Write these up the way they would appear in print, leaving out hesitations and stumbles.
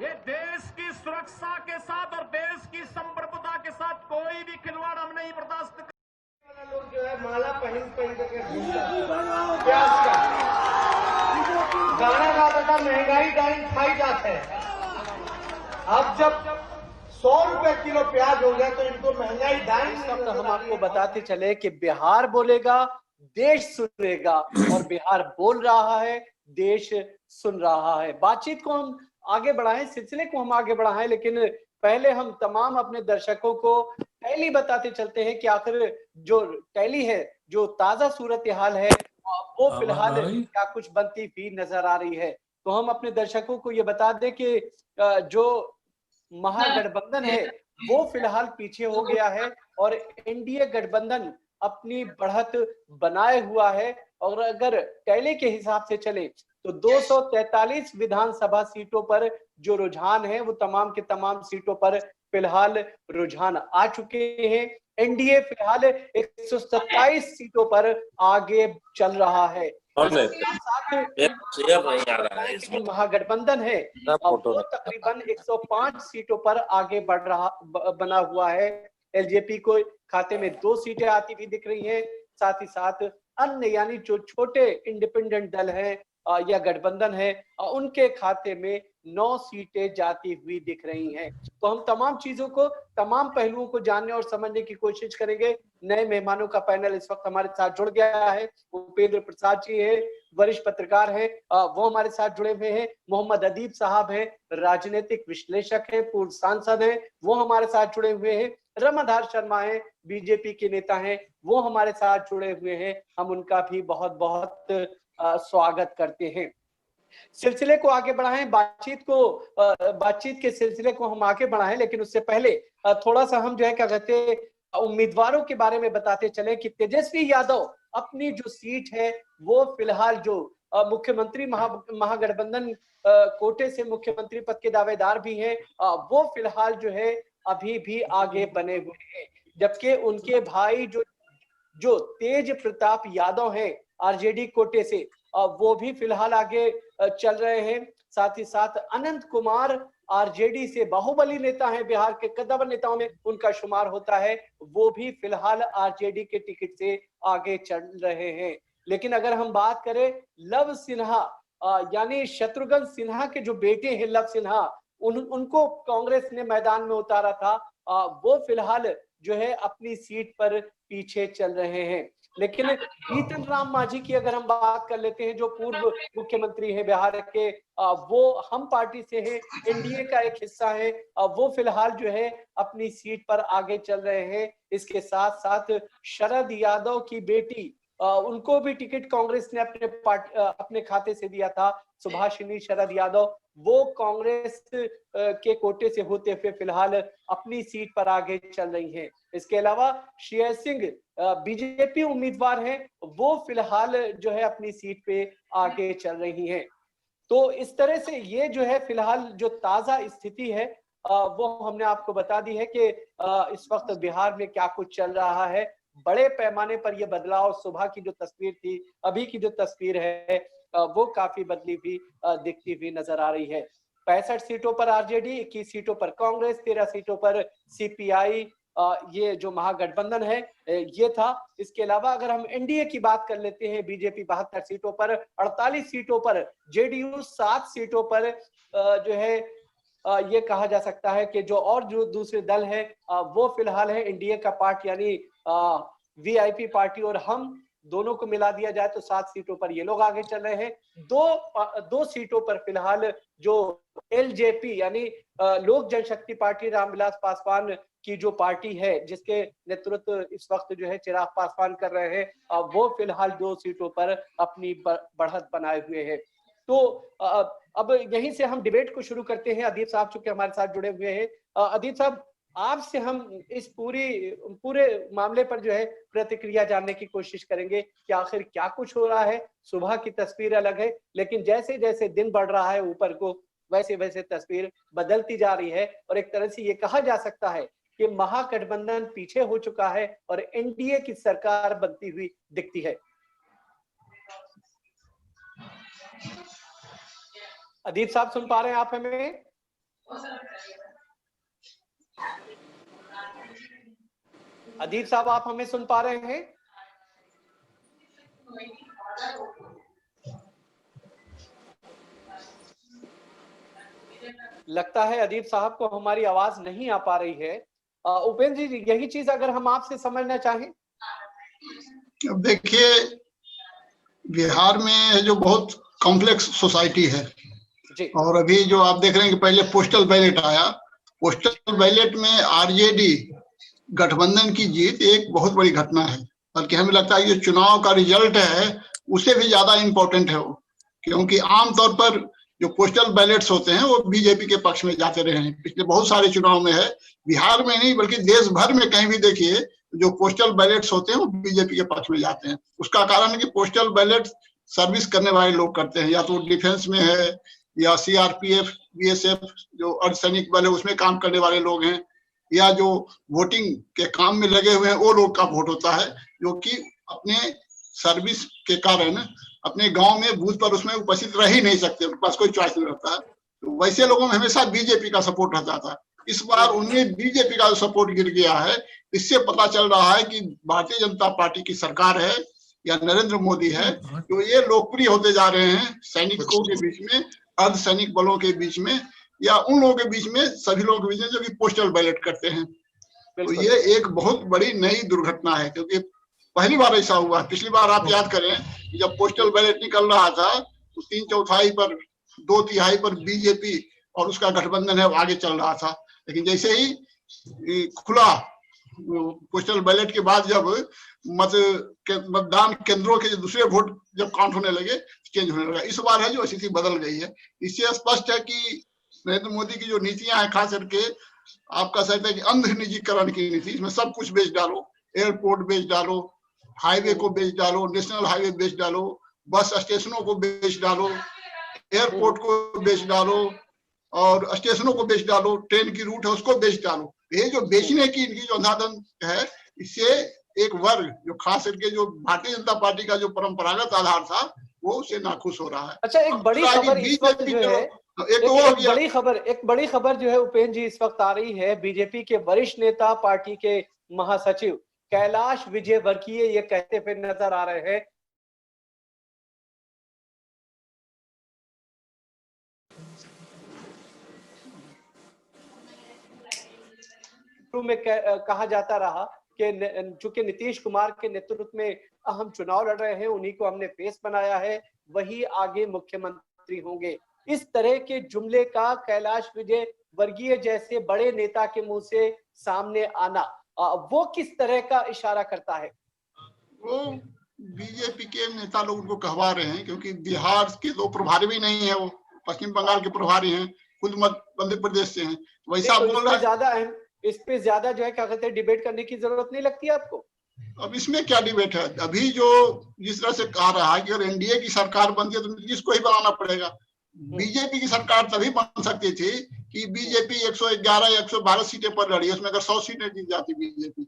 ये देश की सुरक्षा के साथ और देश की संप्रभुता के साथ कोई भी खिलवाड़ हम नहीं बर्दाश्त कर। लोग जो है माला पहन करके प्यास का गाना गाता था, महंगाई डाइन खाई जाते हैं। अब जब 100 रुपए किलो प्याज हो गया तो इनको महंगाई डाइन। इस वक्त हम आपको बताते चले कि बिहार बोलेगा देश सुनेगा, और बिहार बोल रहा है देश सुन रहा है। बातचीत को हम आगे बढ़ाएं, सिलसिले को हम आगे बढ़ाएं, लेकिन पहले हम तमाम अपने दर्शकों को टैली बताते चलते हैं कि आखिर जो टैली है, जो ताजा सूरत हाल है, वो फिलहाल क्या कुछ बनती हुई नजर आ रही है। तो हम अपने दर्शकों को ये बता दें कि जो महागठबंधन है वो फिलहाल पीछे हो गया है और एनडीए गठबंधन अपनी बढ़त बनाए हुआ है। और अगर टैली के हिसाब से चले तो 243 विधानसभा सीटों पर जो रुझान है वो तमाम के तमाम सीटों पर फिलहाल रुझान आ चुके हैं। एनडीए फिलहाल 127 सीटों पर आगे चल रहा है। जो महागठबंधन है वो तकरीबन 105 सीटों पर आगे बना हुआ है। एलजेपी को खाते में 2 सीटें आती हुई दिख रही हैं, साथ ही साथ अन्य यानी जो छोटे इंडिपेंडेंट दल हैं या गठबंधन है उनके खाते में 9 सीटें जाती हुई दिख रही हैं। तो हम तमाम चीजों को, तमाम पहलुओं को जानने और समझने की कोशिश करेंगे। नए मेहमानों का पैनल इस वक्त हमारे साथ जुड़ गया है। उपेंद्र प्रसाद जी है, वरिष्ठ पत्रकार हैं, वो हमारे साथ जुड़े हुए हैं। मोहम्मद अदीब साहब हैं, राजनीतिक विश्लेषक हैं, पूर्व सांसद हैं, वो हमारे साथ जुड़े हुए हैं। रमाधार शर्मा है, बीजेपी के नेता हैं, वो हमारे साथ जुड़े हुए हैं। हम उनका भी बहुत बहुत स्वागत करते हैं। सिलसिले को आगे बढ़ाएं, बातचीत के सिलसिले को हम आगे बढ़ाएं, लेकिन उससे पहले थोड़ा सा हम जो है क्या कहते हैं उम्मीदवारों के बारे में बताते चले कि तेजस्वी यादव अपनी जो सीट है वो फिलहाल जो मुख्यमंत्री महागठबंधन कोटे से मुख्यमंत्री पद के दावेदार भी हैं, वो फिलहाल जो है अभी भी आगे बने हुए हैं। जबकि उनके भाई जो तेज प्रताप यादव हैं आरजेडी कोटे से, वो भी फिलहाल आगे चल रहे हैं। साथ ही साथ अनंत कुमार आरजेडी से बाहुबली नेता हैं, बिहार के कद्दावर नेताओं में उनका शुमार होता है, वो भी फिलहाल आरजेडी के टिकट से आगे चल रहे हैं। लेकिन अगर हम बात करें लव सिन्हा यानी शत्रुघ्न सिन्हा के जो बेटे हैं लव सिन्हा, उनको कांग्रेस ने मैदान में उतारा था, वो फिलहाल जो है अपनी सीट पर पीछे चल रहे हैं। लेकिन जीतन राम मांझी की अगर हम बात कर लेते हैं, जो पूर्व मुख्यमंत्री है बिहार के, वो हम पार्टी से है, एनडीए का एक हिस्सा है, वो फिलहाल जो है अपनी सीट पर आगे चल रहे हैं। इसके साथ साथ शरद यादव की बेटी, उनको भी टिकट कांग्रेस ने अपने खाते से दिया था, सुभाषिनी शरद यादव, वो कांग्रेस के कोटे से होते हुए फिलहाल अपनी सीट पर आगे चल रही हैं। इसके अलावा श्रेय सिंह बीजेपी उम्मीदवार हैं, वो फिलहाल जो है अपनी सीट पे आगे चल रही हैं। तो इस तरह से ये जो है फिलहाल जो ताजा स्थिति है वो हमने आपको बता दी है कि इस वक्त बिहार में क्या कुछ चल रहा है। बड़े पैमाने पर यह बदलाव, सुबह की जो तस्वीर थी, अभी की जो तस्वीर है वो काफी बदली हुई दिखती हुई नजर आ रही है। 65 सीटों पर आरजेडी, 21 सीटों पर कांग्रेस, 13 सीटों पर सीपीआई, ये जो महागठबंधन है ये था। इसके अलावा अगर हम एनडीए की बात कर लेते हैं, बीजेपी 72 सीटों पर, 48 सीटों पर, जेडीयू 7 सीटों पर जो है ये कहा जा सकता है कि जो दूसरे दल है वो फिलहाल है एनडीए का पार्ट, यानी वीआईपी पार्टी और हम दोनों को मिला दिया जाए तो 7 सीटों पर ये लोग आगे चल रहे हैं। दो सीटों पर फिलहाल जो एलजेपी यानी लोक जनशक्ति पार्टी रामविलास पासवान की जो पार्टी है, जिसके नेतृत्व इस वक्त जो है चिराग पासवान कर रहे हैं, वो फिलहाल 2 सीटों पर अपनी बढ़त बनाए हुए हैं। तो अब यहीं से हम डिबेट को शुरू करते हैं। अदीब साहब चूंकि हमारे साथ जुड़े हुए हैं, अदीब साहब आपसे हम इस पूरे मामले पर जो है प्रतिक्रिया जानने की कोशिश करेंगे कि आखिर क्या कुछ हो रहा है। सुबह की तस्वीर अलग है, लेकिन जैसे जैसे दिन बढ़ रहा है ऊपर को, वैसे वैसे तस्वीर बदलती जा रही है और एक तरह से ये कहा जा सकता है कि महागठबंधन पीछे हो चुका है और एनडीए की सरकार बनती हुई दिखती है। अदीब साहब सुन पा रहे हैं आप हमें? अदीब साहब, आप हमें सुन पा रहे हैं? लगता है अदीब साहब को हमारी आवाज नहीं आ पा रही है। उपेंद्र जी, यही चीज अगर हम आपसे समझना चाहें। अब देखिए, बिहार में जो बहुत कॉम्प्लेक्स सोसाइटी है जी। और अभी जो आप देख रहे हैं कि पहले पोस्टल बैलेट आया, पोस्टल बैलेट में आरजेडी गठबंधन की जीत एक बहुत बड़ी घटना है। बल्कि हमें लगता है ये चुनाव का रिजल्ट है उससे भी ज्यादा इम्पोर्टेंट है वो, क्योंकि आमतौर पर जो पोस्टल बैलेट्स होते हैं वो बीजेपी के पक्ष में जाते रहे हैं। पिछले बहुत सारे चुनाव में है, बिहार में नहीं बल्कि देश भर में कहीं भी देखिए जो पोस्टल बैलेट्स होते हैं वो बीजेपी के पक्ष में जाते हैं। उसका कारण है कि पोस्टल बैलेट सर्विस करने वाले लोग करते हैं, या तो डिफेंस में है या सीआरपीएफ बीएसएफ जो अर्धसैनिक बल है उसमें काम करने वाले लोग हैं, या जो वोटिंग के काम में लगे हुए हैं वो लोग का वोट होता है, जो कि अपने सर्विस के कारण अपने गांव में बूथ पर उसमें उपस्थित रह ही नहीं सकते, उनके पास कोई चॉइस नहीं रहता है। तो वैसे लोगों में हमेशा बीजेपी का सपोर्ट रहता था। इस बार उनमें बीजेपी का सपोर्ट गिर गया है। इससे पता चल रहा है कि भारतीय जनता पार्टी की सरकार है या नरेंद्र मोदी है, जो ये लोकप्रिय होते जा रहे हैं सैनिकों के बीच में, अर्धसैनिक बलों के बीच में, या उन लोगों के बीच में, सभी लोगों के बीच में जो कि पोस्टल बैलेट करते हैं। तो ये एक बहुत बड़ी नई दुर्घटना है, क्योंकि पहली बार ऐसा हुआ। पिछली बार आप याद करें कि जब पोस्टल बैलेट निकल रहा था तो 3/4 पर 2/3 पर बीजेपी और उसका गठबंधन है वो आगे चल रहा था। लेकिन जैसे ही खुला पोस्टल बैलेट के बाद जब मतदान केंद्रों के दूसरे वोट जब काउंट होने लगे, चेंज होने लगा। इस बार है जो स्थिति बदल गई है। इससे स्पष्ट है कि नरेंद्र मोदी की जो नीतियां हैं, खास करके आपका कहते हैं कि अंध निजीकरण की नीति, इसमें सब कुछ बेच डालो, एयरपोर्ट बेच डालो, हाईवे को बेच डालो, नेशनल हाईवे बेच डालो, बस स्टेशनों को बेच डालो, एयरपोर्ट को बेच डालो और स्टेशनों को बेच डालो, ट्रेन की रूट है उसको बेच डालो। ये जो बेचने की इनकी जो अंधाधुंध है, इससे एक वर्ग जो खास करके जो भारतीय जनता पार्टी का जो परंपरागत आधार था वो उससे नाखुश हो रहा है। अच्छा, एक बड़ी खबर इस वक्त जो है, एक बड़ी खबर जो है उपेंद्र जी इस वक्त आ रही है। बीजेपी के वरिष्ठ नेता, पार्टी के महासचिव कैलाश विजयवर्गीय ये कहते हुए नजर आ रहे हैं में कहा जाता रहा कि चूंकि नीतीश कुमार के नेतृत्व में हम चुनाव लड़ रहे हैं, उन्हीं को हमने फेस बनाया है, वही आगे मुख्यमंत्री होंगे। इस तरह के जुमले का कैलाश विजयवर्गीय जैसे बड़े नेता के मुंह से सामने आना, वो किस तरह का इशारा करता है? वो बीजेपी के नेता लोग उनको कहवा रहे हैं, क्योंकि बिहार के दो प्रभारी भी नहीं है, वो पश्चिम बंगाल के प्रभारी हैं, खुद मध्य प्रदेश से हैं। वैसा बोल रहा है। इस पे ज्यादा जो है क्या कहते हैं डिबेट करने की जरूरत नहीं लगती आपको? अब इसमें क्या डिबेट है? अभी जो जिस तरह से कहा रहा है कि अगर एनडीए की सरकार बनती है तो नीतीश को ही बनाना पड़ेगा। बीजेपी की सरकार तभी बन सकती थी कि बीजेपी 111 या 112 सीटें पर लड़ी, उसमें अगर 100 सीटें जीत जाती बीजेपी,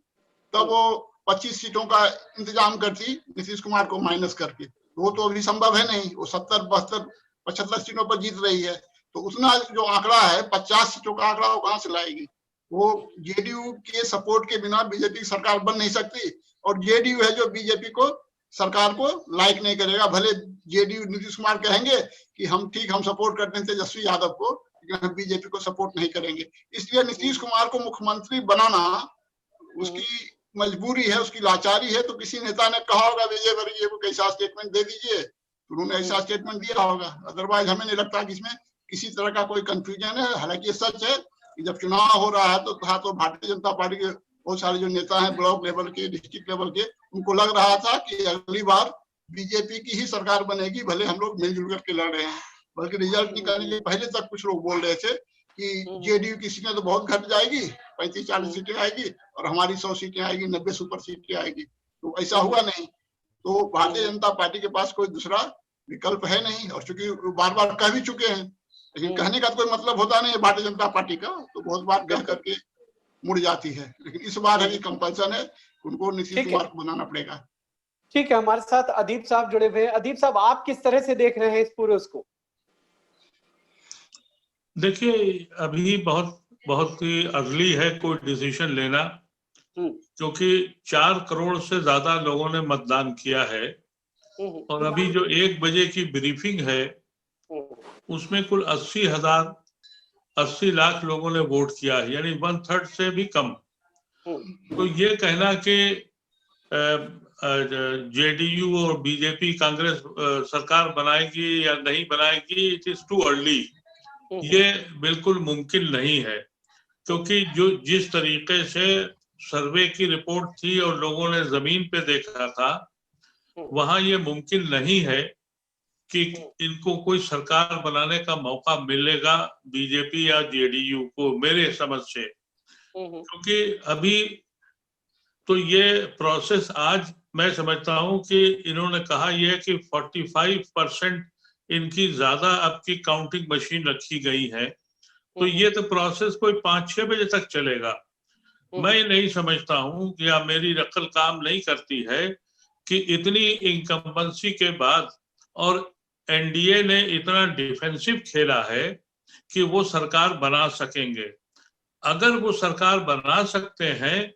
तब वो 25 सीटों का इंतजाम करती नीतीश कुमार को माइनस करके। वो तो अभी संभव है नहीं, वो 70, 72, 75 सीटों पर जीत रही है। तो उतना जो आंकड़ा है 50 सीटों का आंकड़ा वो कहां से लाएगी? वो जेडीयू के सपोर्ट के बिना बीजेपी की सरकार बन नहीं सकती, और जेडीयू है जो बीजेपी को सरकार को लाइक नहीं करेगा। भले जेडीयू नीतीश कुमार कहेंगे कि हम सपोर्ट करते हैं तेजस्वी यादव को, लेकिन हम बीजेपी को सपोर्ट नहीं करेंगे। इसलिए नीतीश कुमार को मुख्यमंत्री बनाना उसकी मजबूरी है, उसकी लाचारी है। तो किसी नेता ने कहा होगा विजयवर्गीय को कैसा स्टेटमेंट दे दीजिए, तो उन्होंने ऐसा स्टेटमेंट दिया होगा। अदरवाइज हमें नहीं लगता कि इसमें किसी तरह का कोई कंफ्यूजन है। हालांकि ये सच है कि जब चुनाव हो रहा है तो भारतीय जनता पार्टी के बहुत सारे जो नेता हैं ब्लॉक लेवल के, डिस्ट्रिक्ट लेवल के, उनको लग रहा था कि अगली बार बीजेपी की ही सरकार बनेगी, भले हम लोग मिलजुल करके लड़ रहे हैं। बल्कि रिजल्ट निकालने के पहले तक कुछ लोग बोल रहे थे कि जेडीयू की सीटें तो बहुत घट जाएगी, 35-40 सीटें आएगी और हमारी 100 सीटें आएगी, 90 सुपर सीटें आएगी। तो ऐसा हुआ नहीं। तो भारतीय जनता पार्टी के पास कोई दूसरा विकल्प है नहीं, और चूंकि बार बार कह भी चुके हैं, लेकिन कहने का कोई मतलब होता नहीं है भारतीय जनता पार्टी का, तो बहुत बार कह करके मुड़ जाती है। लेकिन इस बार है कंपल्सन है, उनको नीतीश कुमार को बनाना पड़ेगा। ठीक है, हमारे साथ अदीब साहब जुड़े हुए हैं। अदीब साहब, आप किस तरह से देख रहे हैं इस पूरे उसको? देखिए, अभी बहुत ही अर्ली है कोई डिसीजन लेना। क्योंकि 4 करोड़ से ज्यादा लोगों ने मतदान किया है और अभी जो 1 बजे की ब्रीफिंग है उसमें कुल 80 लाख लोगों ने वोट किया है, यानी 1/3 से भी कम। तो ये कहना कि जेडीयू और बीजेपी कांग्रेस सरकार बनाएगी या नहीं बनाएगी, इट इज टू अर्ली, ये बिल्कुल मुमकिन नहीं है। क्योंकि जो जिस तरीके से सर्वे की रिपोर्ट थी और लोगों ने जमीन पे देखा था, वहां ये मुमकिन नहीं है कि इनको कोई सरकार बनाने का मौका मिलेगा बीजेपी या जेडीयू को, मेरे समझ से। क्योंकि अभी तो ये प्रोसेस आज मैं समझता हूं कि इन्होंने कहा यह कि 45% इनकी ज्यादा अब की काउंटिंग मशीन रखी गई है, तो ये तो प्रोसेस कोई 5-6 बजे तक चलेगा। मैं नहीं समझता हूं कि या मेरी अक्ल काम नहीं करती है कि इतनी इनकम्बेंसी के बाद और एनडीए ने इतना डिफेंसिव खेला है कि वो सरकार बना सकेंगे। अगर वो सरकार बना सकते हैं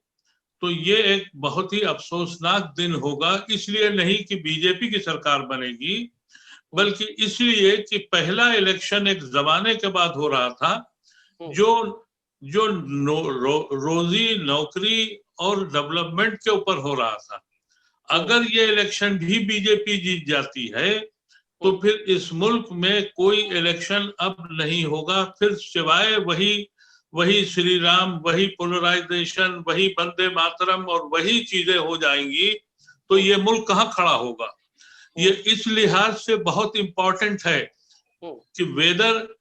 तो ये एक बहुत ही अफसोसनाक दिन होगा, इसलिए नहीं कि बीजेपी की सरकार बनेगी, बल्कि इसलिए कि पहला इलेक्शन एक जमाने के बाद हो रहा था जो रोजी नौकरी और डेवलपमेंट के ऊपर हो रहा था। अगर ये इलेक्शन भी बीजेपी जीत जाती है तो फिर इस मुल्क में कोई इलेक्शन अब नहीं होगा, फिर सिवाय वही श्री राम, वही पोलराइजेशन, वही वंदे मातरम और वही चीजें हो जाएंगी, तो ये मुल्क कहाँ खड़ा होगा। ये इस लिहाज से बहुत इंपॉर्टेंट है कि वेदर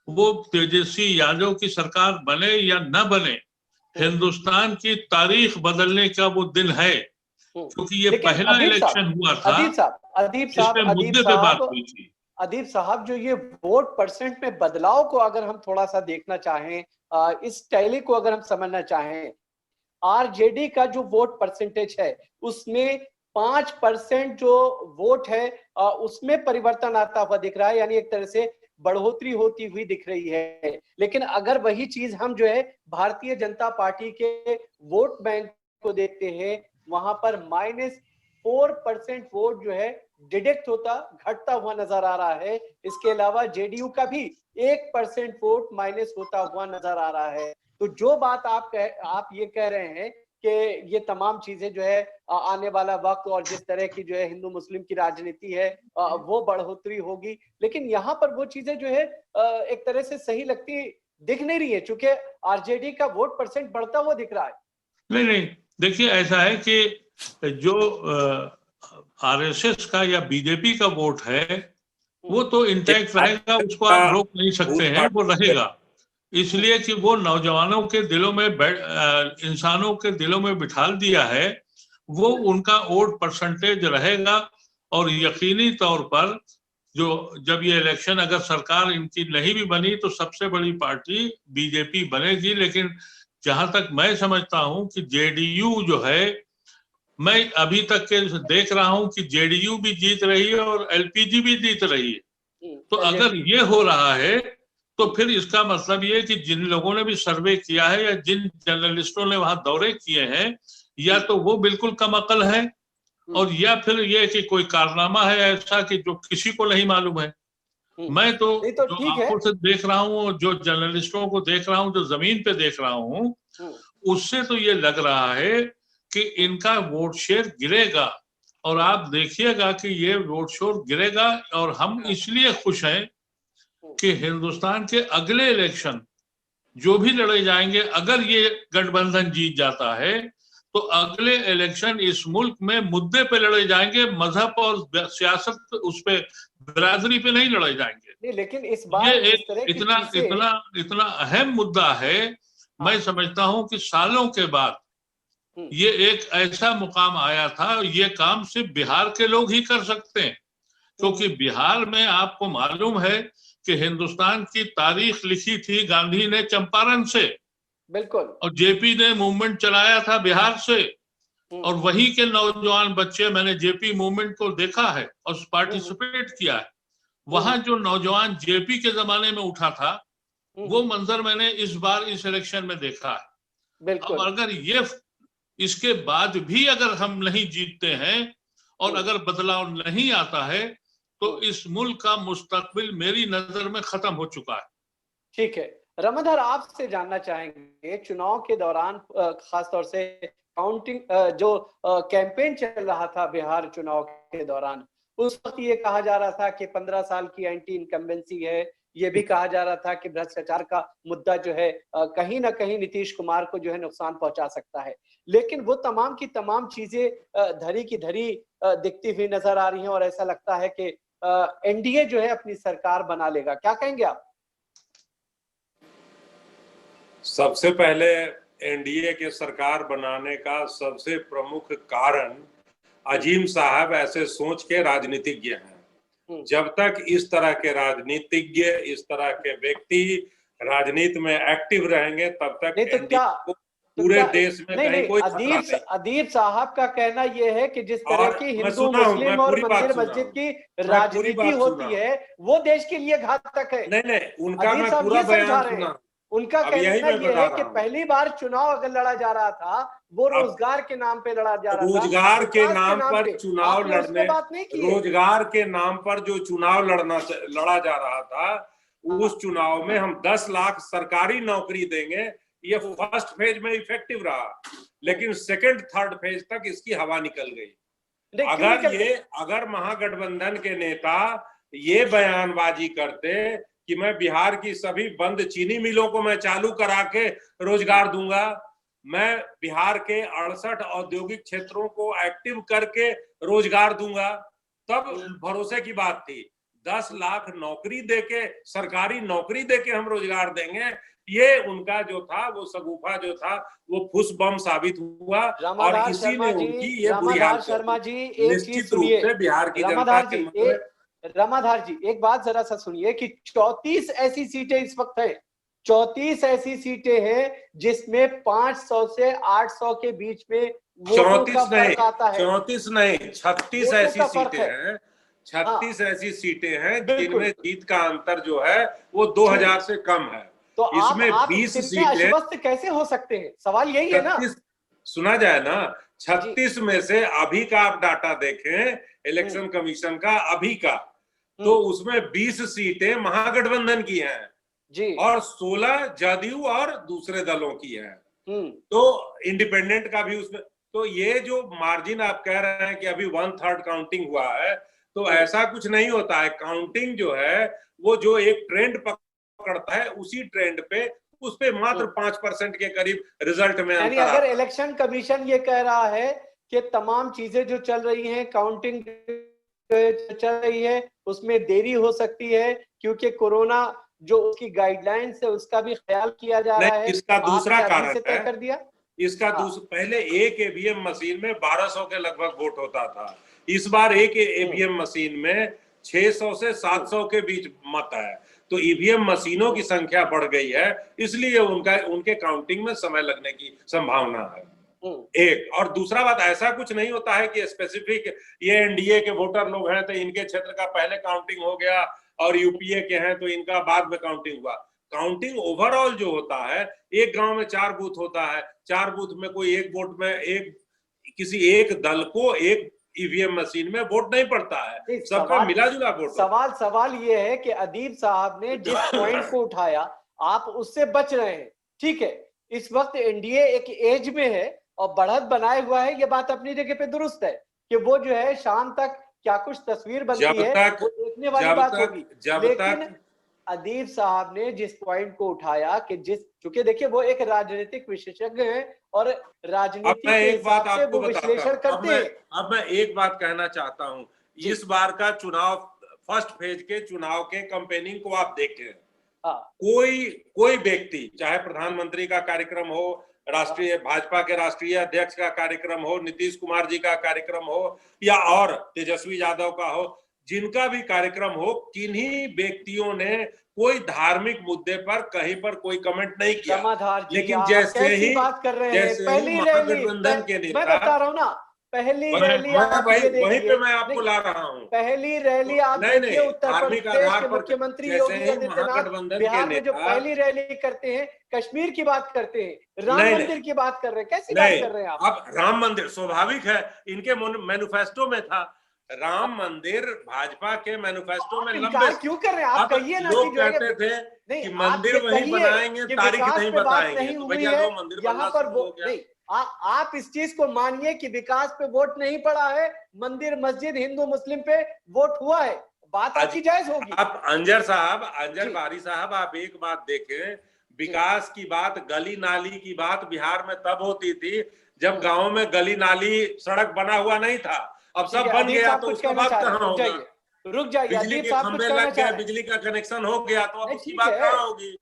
वो तेजस्वी यादव की सरकार बने या न बने, हिंदुस्तान की तारीख बदलने का वो दिन है। क्योंकि ये पहला इलेक्शन हुआ था, अदीब साहब, मुद्दे पे बात हुई थी। अदीब साहब, जो ये वोट परसेंट में बदलाव को अगर हम थोड़ा सा देखना चाहें, इस टैली को अगर हम समझना चाहें, आरजेडी का जो वोट परसेंटेज है उसमें 5% जो वोट है उसमें परिवर्तन आता हुआ दिख रहा है, यानी एक तरह से बढ़ोतरी होती हुई दिख रही है। लेकिन अगर वही चीज हम जो है भारतीय जनता पार्टी के वोट बैंक को देखते हैं, वहां पर -4% वोट जो है डिडक्ट होता, घटता हुआ नजर आ रहा है। इसके अलावा जेडीयू का भी 1% वोट माइनस होता हुआ नजर आ रहा है। तो जो बात आप ये कह रहे हैं कि ये तमाम चीजें जो है आने वाला वक्त और जिस तरह की जो है हिंदू मुस्लिम की राजनीति है वो बढ़ोतरी होगी, लेकिन यहाँ पर वो चीजें जो है एक तरह से सही लगती दिख नहीं रही है, चूंकि आरजेडी का वोट परसेंट बढ़ता हुआ दिख रहा है। नहीं, देखिए ऐसा है कि जो आरएसएस का या बीजेपी का वोट है वो तो इंटैक्ट रहेगा, उसको आप रोक नहीं सकते हैं, वो रहेगा। इसलिए कि वो नौजवानों के दिलों में इंसानों के दिलों में बिठा दिया है, वो उनका वोट परसेंटेज रहेगा। और यकीनी तौर पर जो जब ये इलेक्शन अगर सरकार इनकी नहीं भी बनी तो सबसे बड़ी पार्टी बीजेपी बनेगी। लेकिन जहां तक मैं समझता हूं कि जेडीयू जो है, मैं अभी तक के देख रहा हूं कि जेडीयू भी जीत रही है और एलपीजी भी जीत रही है। तो अगर ये हो रहा है तो फिर इसका मतलब ये कि जिन लोगों ने भी सर्वे किया है या जिन जर्नलिस्टों ने वहां दौरे किए हैं, या तो वो बिल्कुल कम अकल है और या फिर ये कि कोई कारनामा है ऐसा कि जो किसी को नहीं मालूम है। मैं तो जो आंखों से देख रहा हूँ, जो जर्नलिस्टों को देख रहा हूँ, जो जमीन पे देख रहा हूँ, उससे तो ये लग रहा है कि इनका वोट शेयर गिरेगा। और आप देखिएगा कि ये वोट शेयर गिरेगा। और हम इसलिए खुश हैं कि हिंदुस्तान के अगले इलेक्शन जो भी लड़े जाएंगे, अगर ये गठबंधन जीत जाता है तो अगले इलेक्शन इस मुल्क में मुद्दे पे लड़े जाएंगे, मजहब और सियासत उस पे बिरादरी पे नहीं लड़े जाएंगे। लेकिन इस बार ये एक इतना अहम मुद्दा है। मैं समझता हूं कि सालों के बाद ये एक ऐसा मुकाम आया था, ये काम सिर्फ बिहार के लोग ही कर सकते हैं। क्योंकि बिहार में आपको मालूम है कि हिंदुस्तान की तारीख लिखी थी गांधी ने चंपारण से, बिल्कुल, और जेपी ने मूवमेंट चलाया था बिहार से। और वही के नौजवान बच्चे, मैंने जेपी मूवमेंट को देखा है और पार्टिसिपेट किया है। वहां जो नौजवान जेपी के जमाने में उठा था, वो मंजर मैंने इस बार इस इलेक्शन में देखा है। बिल्कुल। अब अगर ये इसके बाद भी अगर हम नहीं जीतते हैं और अगर बदलाव नहीं आता है तो इस मुल्क का मुस्तकबिल मेरी नजर में खत्म हो चुका है। ठीक है, रमाधर आपसे जानना चाहेंगे, चुनाव के दौरान खासतौर से काउंटिंग जो कैंपेन चल रहा था बिहार चुनाव के दौरान, उस वक्त ये कहा जा रहा था कि 15 साल की एंटी इनकम्बेंसी है, ये भी कहा जा रहा था कि भ्रष्टाचार का मुद्दा जो है कहीं ना कहीं नीतीश कुमार को जो है नुकसान पहुंचा सकता है, लेकिन वो तमाम की तमाम चीजें धरी की धरी दिखती हुई नजर आ रही हैं और ऐसा लगता है कि एनडीए जो है अपनी सरकार बना लेगा। क्या कहेंगे आप? सबसे पहले एनडीए के सरकार बनाने का सबसे प्रमुख कारण अजीम साहब ऐसे सोच के राजनीतिज्ञ हैं। जब तक इस तरह के राजनीतिज्ञ, इस तरह के व्यक्ति राजनीति में एक्टिव रहेंगे तब तक एनडीए को पूरे देश में कहीं कोई अदीब साहब का कहना यह है कि जिस तरह की हिंदू मुस्लिम और मंदिर मस्जिद की राजनीति होती है वो देश के लिए घातक है। नहीं, उनका मैं पूरा बयान सुना। उनका कहना यह है कि पहली बार चुनाव अगर लड़ा जा रहा था वो रोजगार के नाम पे लड़ा जा रहा था। रोजगार के नाम पर चुनाव लड़ने, रोजगार के नाम पर जो चुनाव लड़ा जा रहा था, उस चुनाव में हम 10 लाख सरकारी नौकरी देंगे, ये फर्स्ट फेज में इफेक्टिव रहा, लेकिन सेकंड थर्ड फेज तक इसकी हवा निकल गई। अगर महागठबंधन के नेता ये बयानबाजी करते कि मैं बिहार की सभी बंद चीनी मिलों को मैं चालू करा के रोजगार दूंगा, मैं बिहार के 68 औद्योगिक क्षेत्रों को एक्टिव करके रोजगार दूंगा, तब भरोसे की बात थी। 10 लाख नौकरी देके, सरकारी नौकरी देके हम रोजगार देंगे, ये उनका जो था वो सगुफा जो था वो फुस बम साबित हुआ और इसी ने उनकी ये बुरी हालत शर्मा जी एक चीज सुनिए, बिहार की जनता के रामाधार जी एक बात जरा सा सुनिए कि 34 ऐसी सीटें इस वक्त है, 34 ऐसी सीटें हैं जिसमें 500 से 800 के बीच में 34 नहीं 36 ऐसी सीटें हैं, 36 ऐसी सीटें हैं जिनमें जीत का अंतर जो है वो 2000 से कम है। तो इसमें 20 सीटें आश्वस्त कैसे हो सकते हैं? सवाल यही है ना। सुना जाए ना, 36 में से अभी का आप डाटा देखें इलेक्शन कमीशन का अभी का, तो उसमें 20 सीटें महागठबंधन की हैं जी और 16 जदयू और दूसरे दलों की हैं, तो इंडिपेंडेंट का भी उसमें। तो ये जो मार्जिन आप कह रहे हैं कि अभी 1/3 काउंटिंग हुआ है, तो ऐसा कुछ नहीं होता है। काउंटिंग जो है वो जो एक ट्रेंड पकड़ता है उसी ट्रेंड पे उस पे मात्र 5% के करीब रिजल्ट में यानी अगर इलेक्शन कमीशन ये कह रहा है कि तमाम चीजें जो चल रही हैं, काउंटिंग चल रही है, उसमें देरी हो सकती है क्योंकि कोरोना जो उसकी गाइडलाइंस है उसका भी ख्याल किया जा रहा है। इसका दूसरा कारण तय कर दिया इसका पहले एक ईवीएम मशीन में 1200 के लगभग वोट होता था, इस बार एक ईवीएम मशीन में 600 से 700 के बीच मत है, तो ईवीएम मशीनों की संख्या बढ़ गई है, इसलिए उनके काउंटिंग में समय लगने की संभावना है। एक और दूसरा बात, ऐसा कुछ नहीं होता है कि स्पेसिफिक ये एनडीए के वोटर लोग हैं तो इनके क्षेत्र का पहले काउंटिंग हो गया और यूपीए के हैं तो इनका बाद में काउंटिंग हुआ। काउंटिंग ओवरऑल जो होता है, एक गांव में 4 बूथ होता है, 4 बूथ में कोई एक वोट में किसी एक दल को एक ईवीएम मशीन में वोट नहीं पड़ता है, सबका मिला जुला वोट। सवाल ये है कि अदीब साहब ने जिस पॉइंट को उठाया आप उससे बच रहे हैं। ठीक है, इस वक्त एनडीए एक एज में है और बढ़त बनाए हुआ है, ये बात अपनी जगह पे दुरुस्त है कि वो जो है शाम तक क्या कुछ तस्वीर बनती है वो देखने वाली बात होगी। लेकिन अदीब साहब ने जिस पॉइंट को उठाया कि चूंकि देखिए वो एक राजनीतिक विशेषज्ञ हैं और राजनीति के हिसाब से वो विश्लेषण करते हैं। अब मैं एक बात कहना चाहता हूं, इस बार का चुनाव फर्स्ट फेज के चुनाव के कैंपेनिंग को आप देखें, कोई व्यक्ति चाहे प्रधानमंत्री का कार्यक्रम हो, राष्ट्रीय भाजपा के राष्ट्रीय अध्यक्ष का कार्यक्रम हो, नीतीश कुमार जी का कार्यक्रम हो या और तेजस्वी यादव का हो, जिनका भी कार्यक्रम हो, किन्हीं व्यक्तियों ने कोई धार्मिक मुद्दे पर कहीं पर कोई कमेंट नहीं किया। लेकिन जैसे ही बात कर रहे हैं, पहली महागठबंधन के नेता, मैं बता रहा हूं ना, पहली रैली आप ये देखिए, वहीं पे मैं आपको ला रहा हूँ। पहली रैली आप देखिए उत्तर प्रदेश के मुख्यमंत्री योगी आदित्यनाथ बिहार में जो पहली रैली करते हैं, कश्मीर की बात करते हैं, राम मंदिर की बात कर रहे हैं, कैसी बात कर रहे हैं आप? अब राम मंदिर स्वाभाविक है, इनके मैनिफेस्टो में था राम मंदिर, भाजपा के मैनिफेस्टो में लंबे क्यों कर रहे हैं आप? कहिए ना लोग कहते थे कि मंदिर वहीं बनाएंगे, तारीख नहीं बताएंगे, तो भैया दो मंदिर यहाँ पर वो नहीं, आप इस चीज को मानिए कि विकास पे वोट नहीं पड़ा है, मंदिर मस्जिद हिंदू मुस्लिम पे वोट हुआ है, बात आपकी जायज होगी। आप अंजर बारी साहब, आप एक बात देखें, विकास की बात, गली नाली की बात बिहार में तब होती थी जब गाँव में गली नाली सड़क बना हुआ नहीं था, अब सब बन गया तो उसका बात कहाँ होगा? रुक जाइए, बिजली के खंभे लग गया, बिजली का कनेक्शन हो गया, तो अब उसकी बात कहाँ होगी?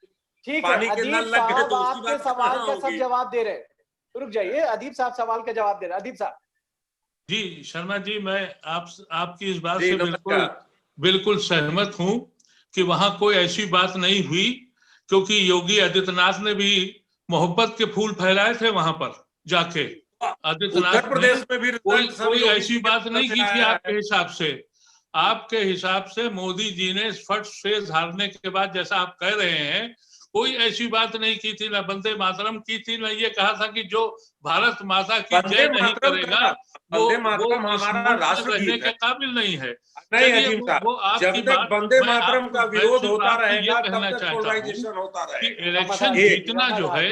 ठीक है, पानी के नल लग गए तो उसकी बात सवाल का सब जवाब दे रहे। रुक जाइए, अदीब साहब सवाल का जवाब दे रहे। अदीब साहब जी, शर्मा जी, मैं आपकी इस बात से बिल्कुल सहमत हूं कि वहां कोई ऐसी बात नहीं हुई, क्योंकि योगी आदित्यनाथ ने भी मोहब्बत के फूल फैलाए थे वहां पर जाके। आदित्यनाथ प्रदेश में भी कोई ऐसी बात नहीं की थी आपके हिसाब से। आपके हिसाब से मोदी जी ने फट से हारने के बाद, जैसा आप कह रहे हैं, कोई ऐसी बात नहीं की थी, ना वंदे मातरम की थी, ना ये कहा था कि जो भारत माता की जय नहीं करेगा वो हमारा राष्ट्र रहने के काबिल नहीं है। नहीं, जब तक वंदे मातरम का विरोध होता रहेगा तब तक पोलराइजेशन होता रहेगा। इलेक्शन जीतना जो है,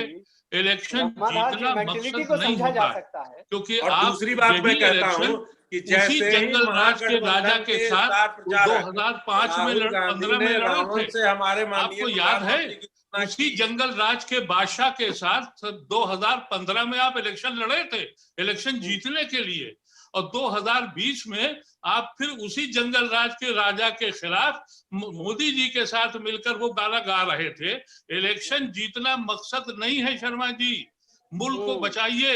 इलेक्शन जीतना मकसद नहीं होता है, क्योंकि आप दूसरी बात मैं कहता हूँ कि उसी जंगल राज के राजा के साथ 2005 में 15 में लड़े थे, हमारे आपको याद है? उसी जंगल राज के बादशाह के साथ 2015 में आप इलेक्शन लड़े थे, इलेक्शन जीतने के लिए, और 2020 में आप फिर उसी जंगल राज के राजा के खिलाफ मोदी जी के साथ मिलकर वो गाना गा रहे थे। इलेक्शन जीतना मकसद नहीं है शर्मा जी, मुल्क को बचाइए,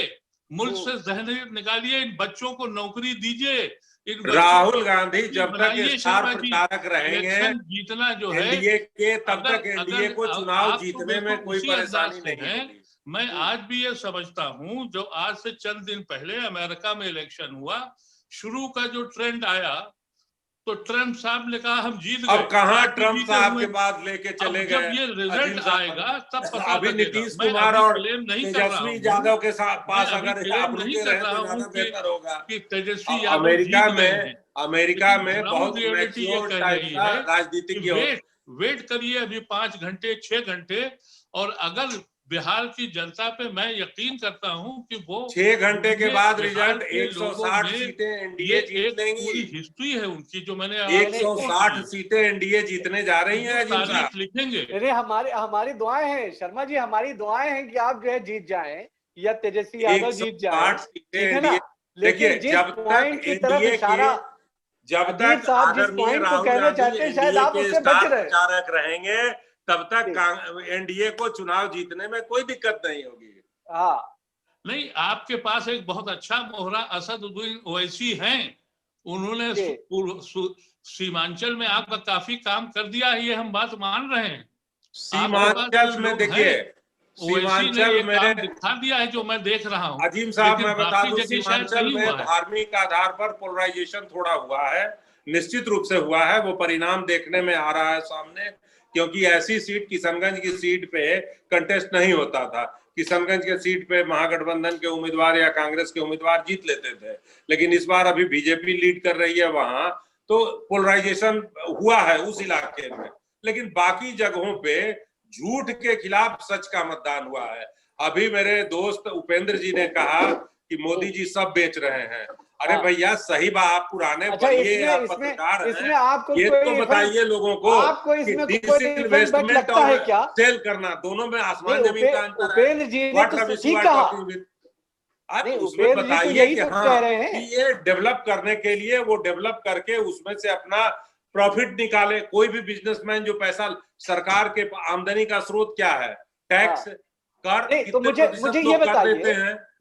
मुल्क से जहन निकालिए, इन बच्चों को नौकरी दीजिए। राहुल गांधी जब तक स्टार प्रचारक रहेंगे जीतना जो है एनडीए के, तब तक एनडीए को चुनाव जीतने में कोई परेशानी नहीं है। मैं आज भी ये समझता हूं, जो आज से चंद दिन पहले अमेरिका में इलेक्शन हुआ, शुरू का जो ट्रेंड आया, तो ट्रम्प साहब ने कहा हम जीत गए। अब कहाँ ट्रम्प साहब के बाद लेके चले गए? जब ये रिजल्ट आएगा तब पता अभी नीतीश कुमार और तेजस्वी यादव के पास अगर आप रुके रहे तो ज्यादा बेहतर होगा। कि तेजस्वी यादव अमेरिका में बहुत मैच्योर टाइप का राजनीतिक वेट करिए अभी 5 घंटे 6 घंटे, और अगर बिहार की जनता पे मैं यकीन करता हूं कि वो 6 घंटे के बाद रिजल्ट 160 सीटें एनडीए जीत लेंगी। पूरी हिस्ट्री है उनकी, जो मैंने 160 सीटें एनडीए जीतने जा रही हैं। तारीख लिखेंगे। अरे हमारी दुआएं हैं शर्मा जी, हमारी दुआएं हैं कि आप जो है जीत जाएं या तेजस्वी यादव जीत जाए, ठीक है ना? लेकिन जिस पॉइंट की तरफ इशारा, जब तक आदरणीय राहुल गांधी शायद आप उससे बच रहे प्रचारक रहेंगे, तब तक एनडीए को चुनाव जीतने में कोई दिक्कत नहीं होगी। हाँ, नहीं, आपके पास एक बहुत अच्छा मोहरा असदुद्दीन ओवैसी हैं, उन्होंने सीमांचल में आपका काफी काम कर दिया है, ये हम बात मान रहे हैं। सीमांचल में देखिए, सीमांचल में दिखा दिया है जो मैं देख रहा हूँ। अजीम साहब मैं बता दूं, सीमांचल में धार्मिक आधार पर पोलराइजेशन थोड़ा हुआ है, निश्चित रूप से हुआ है, वो परिणाम देखने में आ रहा है सामने, क्योंकि ऐसी सीट किशनगंज की सीट पे कंटेस्ट नहीं होता था। किशनगंज के सीट पे महागठबंधन के उम्मीदवार या कांग्रेस के उम्मीदवार जीत लेते थे, लेकिन इस बार अभी बीजेपी लीड कर रही है वहां, तो पोलराइजेशन हुआ है उस इलाके में। लेकिन बाकी जगहों पे झूठ के खिलाफ सच का मतदान हुआ है। अभी मेरे दोस्त उपेंद्र जी ने कहा कि मोदी जी सब बेच रहे हैं। अरे भैया सही बात, आप पुराने पत्रकार हैं, आपको ये तो बताइए लोगों को कि डिसइन्वेस्टमेंट और सेल करना दोनों में आसमान जमीन का अंतर है। उपेंद्र जी ने तो ठीक कहा, आप उसमें बताइए कि हाँ कि ये डेवलप करने के लिए वो डेवलप करके उसमें से अपना प्रॉफिट निकाले। कोई भी बिजनेसमैन जो पैसा, सरकार के आमदनी का स्रोत क्या है? टैक्स, कर। नहीं, तो मुझे ये बताइए,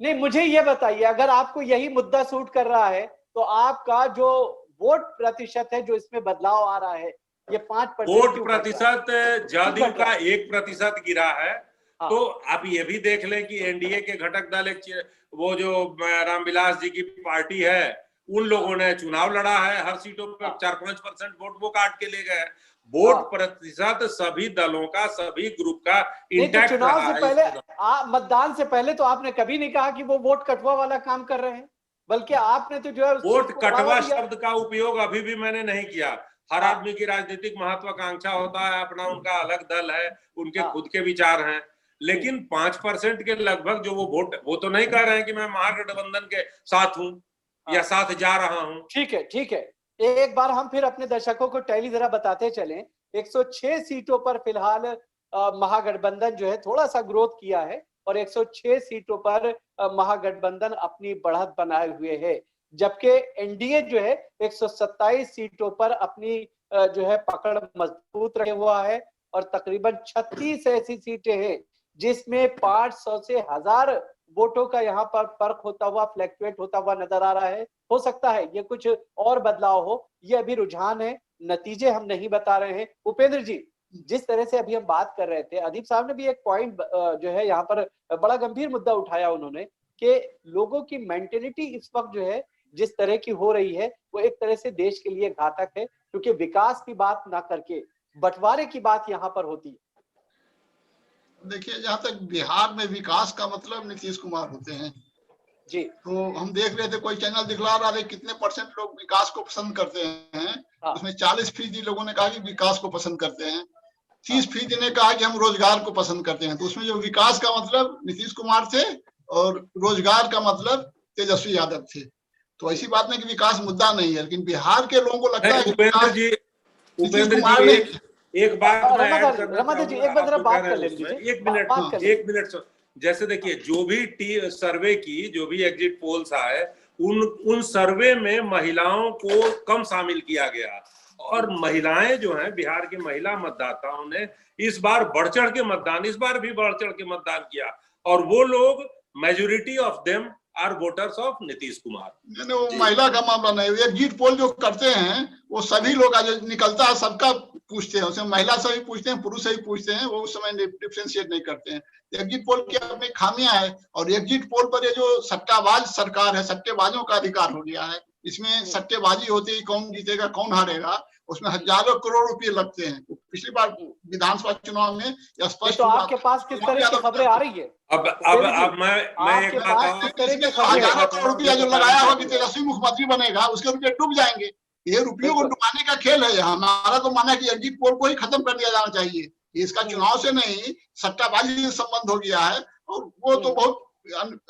नहीं मुझे ये बताइए, अगर आपको यही मुद्दा सूट कर रहा है तो आपका जो वोट प्रतिशत है, जो इसमें बदलाव आ रहा है, ये 5% वोट प्रतिशत जदयू का 1% गिरा है, तो आप ये भी देख लें कि एनडीए के घटक दल वो जो रामविलास जी की पार्टी है, उन लोगों ने चुनाव लड़ा है, हर सीटों पर 4-5% वोट वो काट के ले गए। वोट प्रतिशत सभी दलों का, सभी ग्रुप का इंटैक्ट तो चुनाव रहा से पहले, है। मतदान से पहले तो आपने कभी नहीं कहा कि वो वोट कटवा वाला काम कर रहे हैं, बल्कि आपने तो जो है वोट कटवा शब्द का उपयोग अभी भी मैंने नहीं किया। हर आदमी की राजनीतिक महत्वाकांक्षा होता है, अपना उनका अलग दल है, उनके खुद के विचार हैं, लेकिन 5% के लगभग जो वो वोट, वो तो नहीं कह रहे हैं कि मैं महागठबंधन के साथ हूं या साथ जा रहा हूं। ठीक है, ठीक है। एक बार हम फिर अपने दर्शकों को टैली जरा बताते चलें। 106 सीटों पर फिलहाल महागठबंधन जो है थोड़ा सा ग्रोथ किया है और 106 सीटों पर महागठबंधन अपनी बढ़त बनाए हुए है, जबकि एनडीए जो है 127 सीटों पर अपनी जो है पकड़ मजबूत रखे हुआ है और तकरीबन 36 ऐसी सीटें हैं जिसमें 500 से 1000 वोटों का यहाँ पर फर्क होता हुआ, फ्लैक्चुएट होता हुआ नजर आ रहा है। हो सकता है ये कुछ और बदलाव हो, ये अभी रुझान है, नतीजे हम नहीं बता रहे हैं। उपेंद्र जी, जिस तरह से अभी हम बात कर रहे थे, अदीप साहब ने भी एक पॉइंट जो है यहाँ पर बड़ा गंभीर मुद्दा उठाया उन्होंने, कि लोगों की मेंटेलिटी इस वक्त जो है जिस तरह की हो रही है वो एक तरह से देश के लिए घातक है, क्योंकि विकास की बात ना करके बंटवारे की बात यहाँ पर होती है। देखिए, जहां तक बिहार में विकास का मतलब नीतीश कुमार होते हैं जी, तो हम देख रहे थे, कोई चैनल दिखला रहा था कितने % लोग विकास को पसंद करते हैं। उसमें 40% लोगों ने कहा कि विकास को पसंद करते हैं, 30% ने कहा कि हम रोजगार को पसंद करते हैं। तो उसमें जो विकास का मतलब नीतीश कुमार थे और रोजगार का मतलब तेजस्वी यादव थे। तो ऐसी बात नहीं कि विकास मुद्दा नहीं है, लेकिन बिहार के लोगों को लगता है कि उपेंद्र जी एक बात मैं ऐड करना चाहूंगा। एक मिनट जैसे देखिए, जो भी सर्वे की, जो भी एग्जिट पोल्स आए, उन सर्वे में महिलाओं को कम शामिल किया गया और महिलाएं जो हैं, बिहार के महिला मतदाताओं ने इस बार बढ़ चढ़ के मतदान, इस बार भी बढ़ चढ़ के मतदान किया और वो लोग majority of them are voters of Nitish Kumar. नहीं, वो महिला का मामला नहीं, एग्जिट पोल जो करते हैं वो सभी लोग जो निकलता है सबका पूछते हैं, उसमें महिला से भी पूछते हैं, पुरुष से भी पूछते हैं, वो उस समय डिफ्रेंशिएट नहीं करते हैं। एग्जिट पोल की अपनी खामियां है और एग्जिट पोल पर ये जो सट्टाबाज सरकार है, सट्टेबाजों का अधिकार हो गया है। इसमें सट्टेबाजी होती है, कौन जीतेगा कौन हारेगा, उसमें हजारों करोड़ रुपए लगते हैं। पिछली बार विधानसभा चुनाव में स्पष्ट, तो आपके पास किस तरह की खबरें आ रही है? अब मैं एक बात, हजारों करोड़ रुपया जो लगाया हुआ कि तेजस्वी मुख्यमंत्री बनेगा, उसके रुपये डूब जाएंगे। ये रुपयों को डुबाने का खेल है। हमारा तो माना कि एग्जिट पोल को ही खत्म कर दिया जाना चाहिए, इसका चुनाव से नहीं सट्टाबाजी से संबंध हो गया है और वो तो बहुत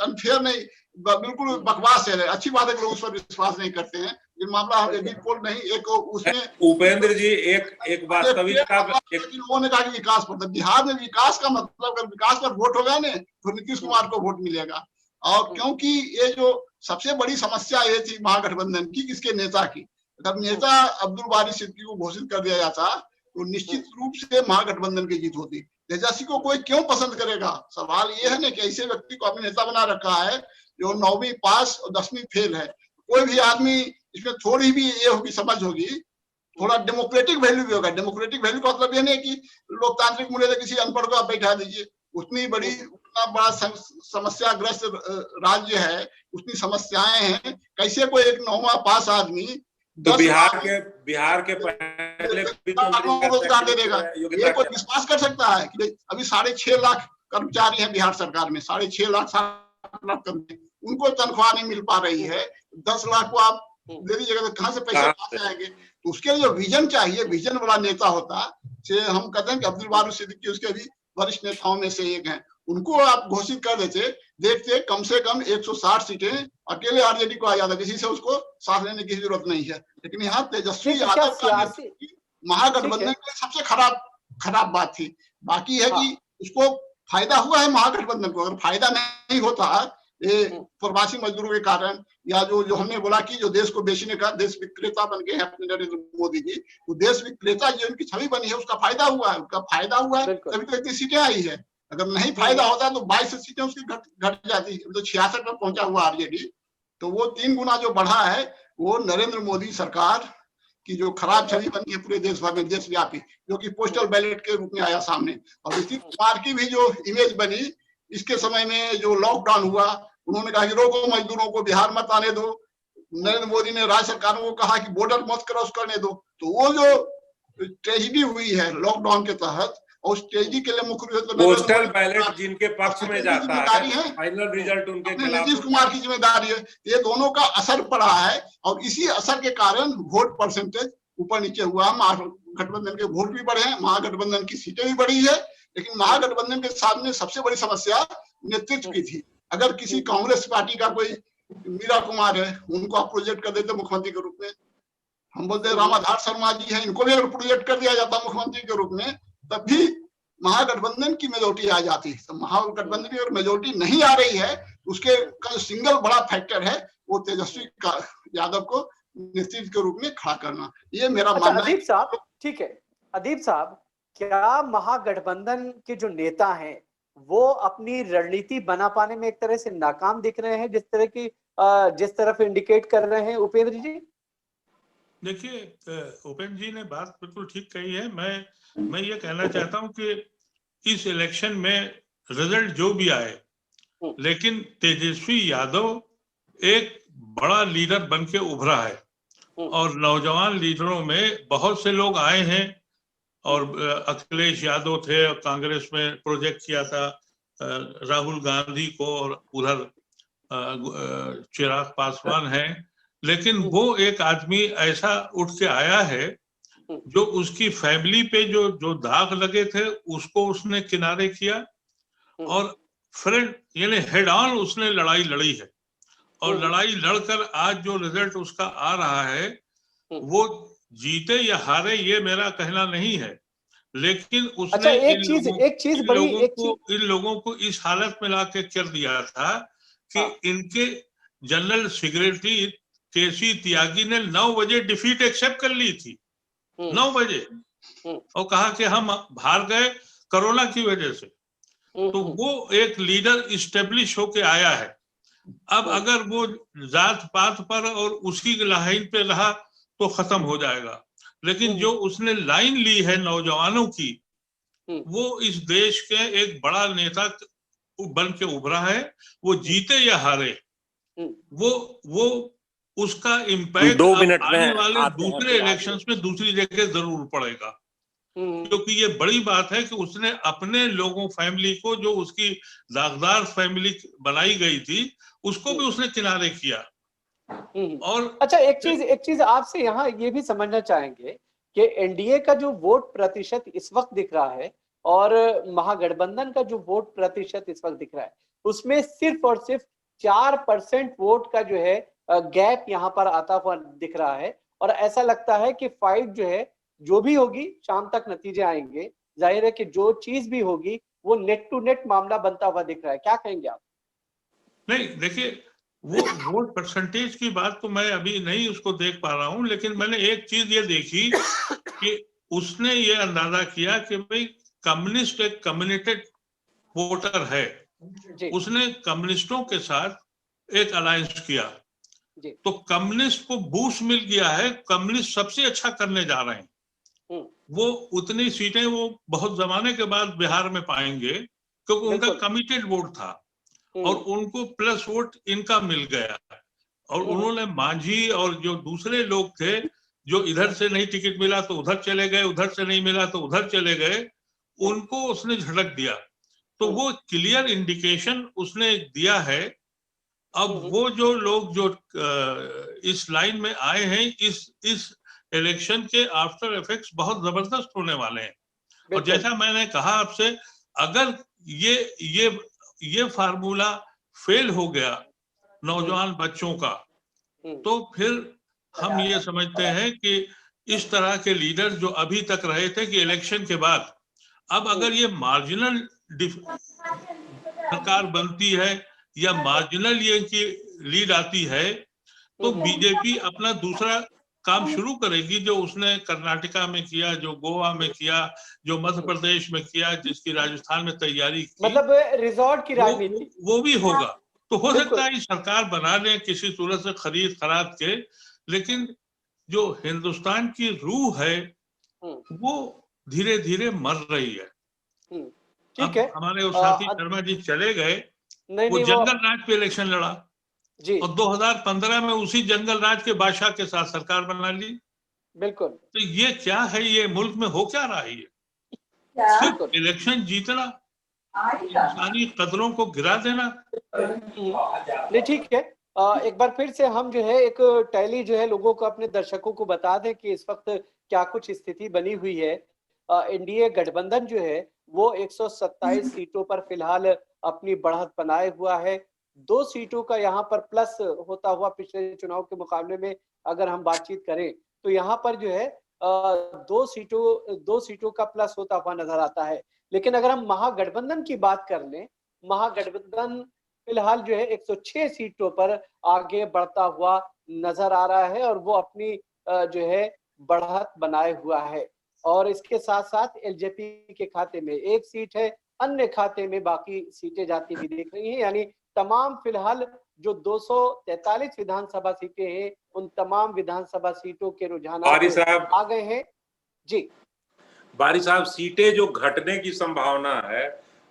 अनफेयर नहीं, बिल्कुल बकवास है। अच्छी बात है कि लोग उस पर विश्वास नहीं करते हैं, ये मामला है एग्जिट पोल नहीं। एक उसमें उपेंद्र जी एक वास्तविकता, लोगों ने कहा कि विकास पर, बिहार में विकास का मतलब, अगर विकास पर वोट होगा ना तो नीतीश कुमार को वोट मिलेगा। और क्योंकि ये जो सबसे बड़ी समस्या ये थी महागठबंधन की, किसके नेता की, अगर नेता अब्दुल बारी सिद्दीकी को घोषित कर दिया जाता तो निश्चित रूप से महागठबंधन की जीत होती। तेजस्वी को कोई क्यों पसंद करेगा? सवाल ये है ना कि ऐसे व्यक्ति को अपने नेता बना रखा है जो 9वीं पास और 10वीं फेल है। कोई भी आदमी इसमें थोड़ी भी ये होगी, समझ होगी, थोड़ा डेमोक्रेटिक वैल्यू भी होगा। डेमोक्रेटिक वैल्यू का मतलब ये नहीं कि लोकतांत्रिक मूल्य से किसी अनपढ़ को आप बैठा दीजिए। उतना बड़ा समस्याग्रस्त राज्य है, उतनी समस्याएं हैं, कैसे कोई एक 9वां पास आदमी तो बिहार के पहले रोजगार दे देगा? ये कोई विश्वास कर सकता है कि अभी 6.5 लाख कर्मचारी हैं बिहार सरकार में, 6.5 लाख 7 लाख कर्मचारी, उनको तनख्वाह नहीं मिल पा रही है। 10 लाख को आप दे दीजिएगा तो कहाँ से पैसे पास आएंगे? तो उसके लिए जो विजन चाहिए, विजन वाला नेता होता है। हम कहते हैं कि अब्दुल बारी सिद्दीकी उसके भी वरिष्ठ नेताओं में से एक हैं, उनको आप घोषित कर देते, देखते कम से कम 160 सीटें अकेले आरजेडी को आ जाता, किसी से उसको साथ लेने की जरूरत नहीं है। लेकिन यहाँ तेजस्वी यादव का महागठबंधन के सबसे खराब बात थी। बाकी है कि उसको फायदा हुआ है महागठबंधन को। अगर फायदा नहीं होता ये प्रवासी मजदूरों के कारण, या जो हमने बोला कि जो देश को बेचने का देश विक्रेता बन गए हैं अपने नरेंद्र मोदी जी, वो देश विक्रेता जो उनकी छवि बनी है उसका फायदा हुआ है, तभी तो इतनी सीटें आई है। अगर नहीं फायदा होता तो 22 सीटें उसकी घट जाती, तो 66 पर पहुंचा हुआ आरजेडी। तो वो 3 गुना जो बढ़ा है वो नरेंद्र मोदी सरकार की जो खराब छवि बनी है पूरे देश भर में, देशव्यापी, जो कि पोस्टल बैलेट के रूप में आया सामने। और नीतीश कुमार की भी जो इमेज बनी इसके समय में, जो लॉकडाउन हुआ, उन्होंने कहा कि रोको मजदूरों को, बिहार मत आने दो। नरेंद्र मोदी ने राज्य सरकारों को कहा कि बॉर्डर मत क्रॉस करने दो। तो वो जो ट्रेजिडी हुई है लॉकडाउन के तहत, और उस ट्रेजिडी के लिए मुख्य रूप से पोस्टल बैलेट जिनके पक्ष में जाता है, फाइनल रिजल्ट उनके खिलाफ नीतीश कुमार की जिम्मेदारी है। ये दोनों का असर पड़ा है और इसी असर के कारण वोट परसेंटेज ऊपर नीचे हुआ। महागठबंधन के वोट भी बढ़े हैं, महागठबंधन की सीटें भी बढ़ी है, लेकिन महागठबंधन के सामने सबसे बड़ी समस्या नेतृत्व की थी। अगर किसी कांग्रेस पार्टी का कोई मीरा कुमार है, उनको आप प्रोजेक्ट कर देते मुख्यमंत्री के रूप में, हम बोलते हैं रामाधार शर्मा जी हैं, इनको भी अगर प्रोजेक्ट कर दिया जाता मुख्यमंत्री के रूप में, तब भी महागठबंधन की मेजोरिटी आ जाती। तो महागठबंधन की अगर मेजोरिटी नहीं आ रही है, उसके का सिंगल बड़ा फैक्टर है वो तेजस्वी यादव को नेतृत्व के रूप में खड़ा करना। ये मेरा मानना है। अदीप साहब, ठीक है, अदीप साहब, क्या महागठबंधन के जो नेता हैं वो अपनी रणनीति बना पाने में एक तरह से नाकाम दिख रहे हैं, जिस तरफ इंडिकेट कर रहे हैं उपेंद्र जी? देखिए, उपेंद्र जी ने बात बिल्कुल ठीक कही है। मैं ये कहना चाहता हूं कि इस इलेक्शन में रिजल्ट जो भी आए, लेकिन तेजस्वी यादव एक बड़ा लीडर बन के उभरा है। और नौजवान लीडरों में बहुत से लोग आए हैं, और अखिलेश यादव थे, कांग्रेस में प्रोजेक्ट किया था राहुल गांधी को, और उधर चिराग पासवान है। लेकिन वो एक आदमी ऐसा उठ के आया है जो उसकी फैमिली पे जो दाग लगे थे उसको उसने किनारे किया, और फ्रेंड यानी हेड ऑन उसने लड़ाई लड़ी है। और लड़ाई लड़कर आज जो रिजल्ट उसका आ रहा है, वो जीते या हारे ये मेरा कहना नहीं है, लेकिन उसने इन लोगों को इस हालत में लाके कर दिया था कि इनके जनरल सेक्रेटरी केसी त्यागी ने 9 बजे डिफीट एक्सेप्ट कर ली थी, 9 बजे, और कहा कि हम हार गए कोरोना की वजह से। तो वो एक लीडर इस्टेब्लिश होके आया है। अब अगर वो जात पात पर और उसी लाइन पे रहा तो खत्म हो जाएगा, लेकिन जो उसने लाइन ली है नौजवानों की, वो इस देश के एक बड़ा नेता बन के उभरा है। वो जीते या हारे, वो उसका इम्पैक्ट आने वाले दूसरे इलेक्शंस में दूसरी जगह जरूर पड़ेगा, क्योंकि ये बड़ी बात है कि उसने अपने लोगों, फैमिली को, जो उसकी दागदार फैमिली बनाई गई थी, उसको भी उसने किनारे किया। और अच्छा, एक चीज आपसे यहाँ ये भी समझना चाहेंगे कि एनडीए का जो वोट प्रतिशत इस वक्त दिख रहा है और महागठबंधन का जो वोट प्रतिशत इस वक्त दिख रहा है, उसमें सिर्फ और सिर्फ 4% वोट का जो है गैप यहाँ पर आता हुआ दिख रहा है। और ऐसा लगता है कि फाइट जो है, जो भी होगी शाम तक नतीजे आएंगे। जाहिर है कि जो चीज भी होगी वो नेट टू नेट मामला बनता हुआ दिख रहा है। क्या कहेंगे आप? नहीं, देखिए, वो वोट परसेंटेज की बात तो मैं अभी नहीं उसको देख पा रहा हूं, लेकिन मैंने एक चीज ये देखी कि उसने ये अंदाजा किया कि भाई कम्युनिस्ट एक कम्युनिटेड वोटर है, उसने कम्युनिस्टों के साथ एक अलायंस किया, तो कम्युनिस्ट को बूस्ट मिल गया है। कम्युनिस्ट सबसे अच्छा करने जा रहे हैं। वो उतनी सीटें वो बहुत जमाने के बाद बिहार में पाएंगे, क्योंकि उनका कमिटेड वोट था, और उनको प्लस वोट इनका मिल गया। और उन्होंने मांझी और जो दूसरे लोग थे, जो इधर से नहीं टिकट मिला तो उधर चले गए, उधर से नहीं मिला तो उधर चले गए, उनको उसने झटक दिया। तो वो क्लियर इंडिकेशन उसने दिया है। अब वो जो लोग जो इस लाइन में आए हैं, इस इलेक्शन के आफ्टर इफेक्ट्स बहुत जबरदस्त होने वाले हैं। और जैसा मैंने कहा आपसे, अगर ये फार्मूला फेल हो गया नौजवान बच्चों का, तो फिर हम ये समझते हैं कि इस तरह के लीडर जो अभी तक रहे थे कि इलेक्शन के बाद, अब अगर ये मार्जिनल सरकार बनती है या मार्जिनल ये की लीड आती है, तो बीजेपी अपना दूसरा काम शुरू करेगी, जो उसने कर्नाटका में किया, जो गोवा में किया, जो मध्य प्रदेश में किया, जिसकी राजस्थान में तैयारी की, मतलब रिजॉर्ट की राजनीति, वो भी होगा। तो हो सकता है सरकार बना लें किसी सूरत से खरीद खराब के, लेकिन जो हिंदुस्तान की रूह है वो धीरे धीरे मर रही है। ठीक है, हमारे उस साथी शर्मा जी चले गए, वो जंगल राज पे इलेक्शन लड़ा जी, और 2015 में उसी जंगल राज के बादशाह के साथ सरकार बना ली। बिल्कुल। तो ये क्या है, ये मुल्क में हो क्या रहा है? ये सिर्फ इलेक्शन जीतना, इंसानी कदरों को गिरा देना। नहीं, ठीक है, एक बार फिर से हम जो है एक टैली जो है लोगों को, अपने दर्शकों को बता दें कि इस वक्त क्या कुछ स्थिति बनी हुई है। एनडीए गठबंधन जो है वो 127 सीटों पर फिलहाल अपनी बढ़त बनाए हुआ है। 2 सीटों का यहाँ पर प्लस होता हुआ पिछले चुनाव के मुकाबले में अगर हम बातचीत करें तो यहाँ पर जो है 2 सीटों का प्लस होता हुआ नजर आता है। लेकिन अगर हम महागठबंधन की बात कर लें, महागठबंधन फिलहाल जो है 106 सीटों पर आगे बढ़ता हुआ नजर आ रहा है और वो अपनी जो है बढ़त बनाए हुआ है। और इसके साथ साथ एलजेपी के खाते में 1 सीट है, अन्य खाते में बाकी सीटें जाती हुई दिख रही हैं। यानी तमाम फिलहाल जो 243 विधानसभा सीटें हैं, उन तमाम विधानसभा सीटों के रुझान आ गए हैं। जी बारी साहब, सीटें जो घटने की संभावना है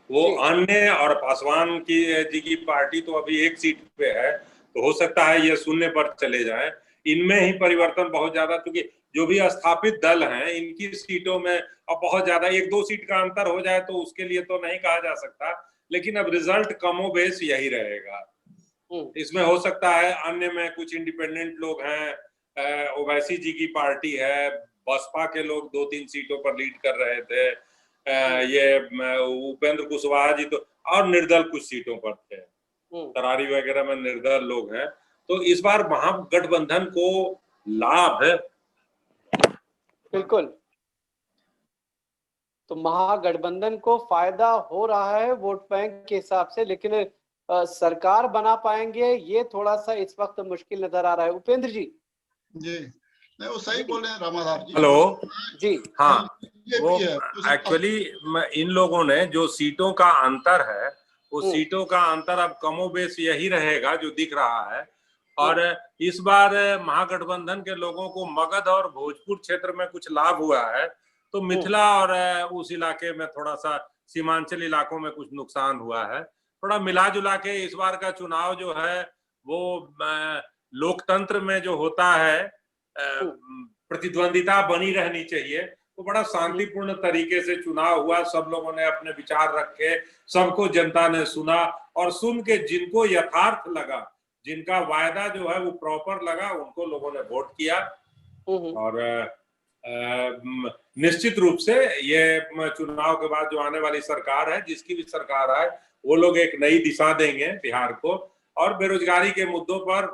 वो अन्य और पासवान जी की पार्टी तो अभी 1 सीट पे है, तो हो सकता है ये शून्य पर चले जाएं। इनमें ही परिवर्तन बहुत ज्यादा, क्योंकि जो भी स्थापित दल हैं इनकी सीटों में अब बहुत ज्यादा 1-2 सीट का अंतर हो जाए तो उसके लिए तो नहीं कहा जा सकता, लेकिन अब रिजल्ट कमोबेश यही रहेगा। इसमें हो सकता है अन्य में कुछ इंडिपेंडेंट लोग हैं, ओवैसी जी की पार्टी है, बसपा के लोग 2-3 सीटों पर लीड कर रहे थे, ये उपेंद्र कुशवाहा जी तो, और निर्दल कुछ सीटों पर थे, तरारी वगैरह में निर्दल लोग हैं। तो इस बार महागठबंधन को लाभ है। बिल्कुल, तो महागठबंधन को फायदा हो रहा है वोट बैंक के हिसाब से, लेकिन सरकार बना पाएंगे ये थोड़ा सा इस वक्त मुश्किल नजर आ रहा है। उपेंद्र जी। जी नहीं, वो सही बोल रहे हैं रामाधार जी। हेलो जी हाँ, वो एक्चुअली इन लोगों ने जो सीटों का अंतर है वो सीटों का अंतर अब कमोबेश यही रहेगा जो दिख रहा है। और इस बार महागठबंधन के लोगों को मगध और भोजपुर क्षेत्र में कुछ लाभ हुआ है, तो मिथिला और उस इलाके में थोड़ा सा सीमांचल इलाकों में कुछ नुकसान हुआ है। थोड़ा मिला जुला के इस बार का चुनाव जो है वो लोकतंत्र में जो होता है प्रतिद्वंदिता बनी रहनी चाहिए, वो बड़ा शांतिपूर्ण तरीके से चुनाव हुआ। सब लोगों ने अपने विचार रखे, सबको जनता ने सुना और सुन के जिनको यथार्थ लगा, जिनका वायदा जो है वो प्रॉपर लगा, उनको लोगों ने वोट किया। और निश्चित रूप से ये चुनाव के बाद जो आने वाली सरकार है, जिसकी भी सरकार आए, वो लोग एक नई दिशा देंगे बिहार को और बेरोजगारी के मुद्दों पर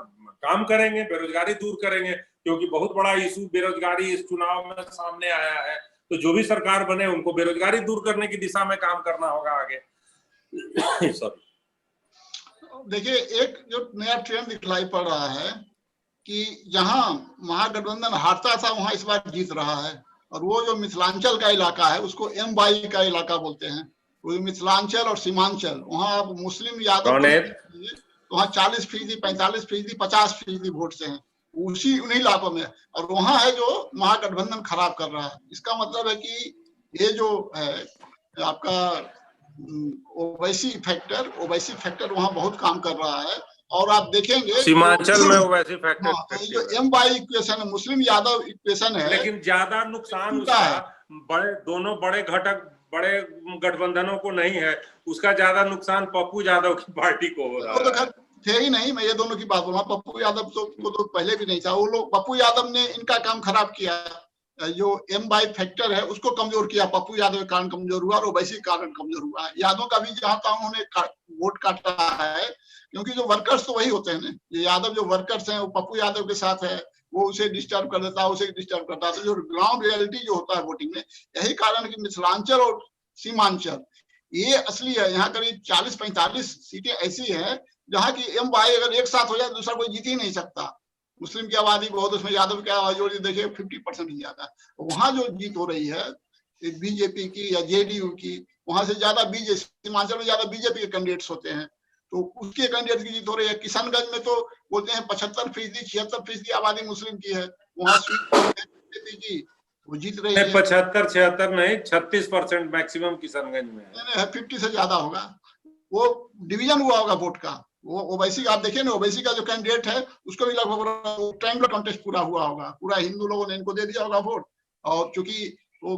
काम करेंगे, बेरोजगारी दूर करेंगे, क्योंकि बहुत बड़ा इशू बेरोजगारी इस चुनाव में सामने आया है। तो जो भी सरकार बने उनको बेरोजगारी दूर करने की दिशा में काम करना होगा आगे। देखिए, एक जो नया ट्रेंड दिखलाई पड़ रहा है कि जहां महागठबंधन हारता था वहां इस बार जीत रहा है। और वो जो मिथिलांचल का इलाका है उसको M22 का इलाका बोलते हैं, वो मिथिलांचल और सीमांचल, वहां अब मुस्लिम यादव वहां 40%, 45%, 50% वोट से हैं, उसी उन्हीं इलाकों में। और वहां है जो महागठबंधन खराब कर रहा है। इसका मतलब है कि ये जो है आपका ओवैसी फैक्टर वहां बहुत काम कर रहा है। और आप देखेंगे सीमांचल में ओवैसी फैक्टर, तो जो M22 इक्वेशन है, मुस्लिम यादव इक्वेशन है, लेकिन ज्यादा नुकसान उसका दोनों बड़े घटक बड़े गठबंधनों को नहीं है, उसका ज्यादा नुकसान पप्पू यादव की पार्टी को हो रहा है। थे ही नहीं, मैं ये दोनों की बात बोल रहा हूँ। पप्पू यादव तो पहले भी नहीं था, वो लोग, पप्पू यादव ने इनका काम खराब किया, जो M22 फैक्टर है उसको कमजोर किया। पप्पू यादव के कारण कमजोर हुआ और ओवैसी के कारण कमजोर हुआ। यादव का भी जहां तक उन्होंने वोट काटा है, क्योंकि जो वर्कर्स तो वही होते हैं ना, ये यादव जो वर्कर्स हैं वो पप्पू यादव के साथ है, वो उसे डिस्टर्ब कर देता है, उसे डिस्टर्ब करता है। तो जो ग्राउंड रियलिटी जो होता है वोटिंग में, यही कारण कि मिथिलांचल और सीमांचल ये असली है। यहाँ करीब 40-45 सीटें ऐसी हैं जहाँ की M22 अगर एक साथ हो जाए दूसरा कोई जीत ही नहीं सकता। मुस्लिम की आबादी बहुत, उसमें यादव की आबादी देखिए 50% ही ज्यादा। वहां जो जीत हो रही है बीजेपी की या JDU की, वहां से ज्यादा सीमांचल में ज्यादा बीजेपी के कैंडिडेट्स होते हैं, तो उसके कैंडिडेट की जीत हो रही है। किशनगंज में तो बोलते हैं 75%, 76% आबादी मुस्लिम की है, वहाँ बीजेपी की वो जीत रही है। 75-76 नहीं, 36% मैक्सिमम किशनगंज में है। 50 से ज्यादा होगा। वो डिवीजन हुआ होगा वोट का। वो ओवैसी आप देखिए ना, ओवैसी का जो कैंडिडेट है उसको भी लगभग ट्रायंगुलर कॉन्टेस्ट पूरा हुआ होगा, पूरा हिंदू लोगों ने इनको दे दिया होगा वोट। और चूंकि वो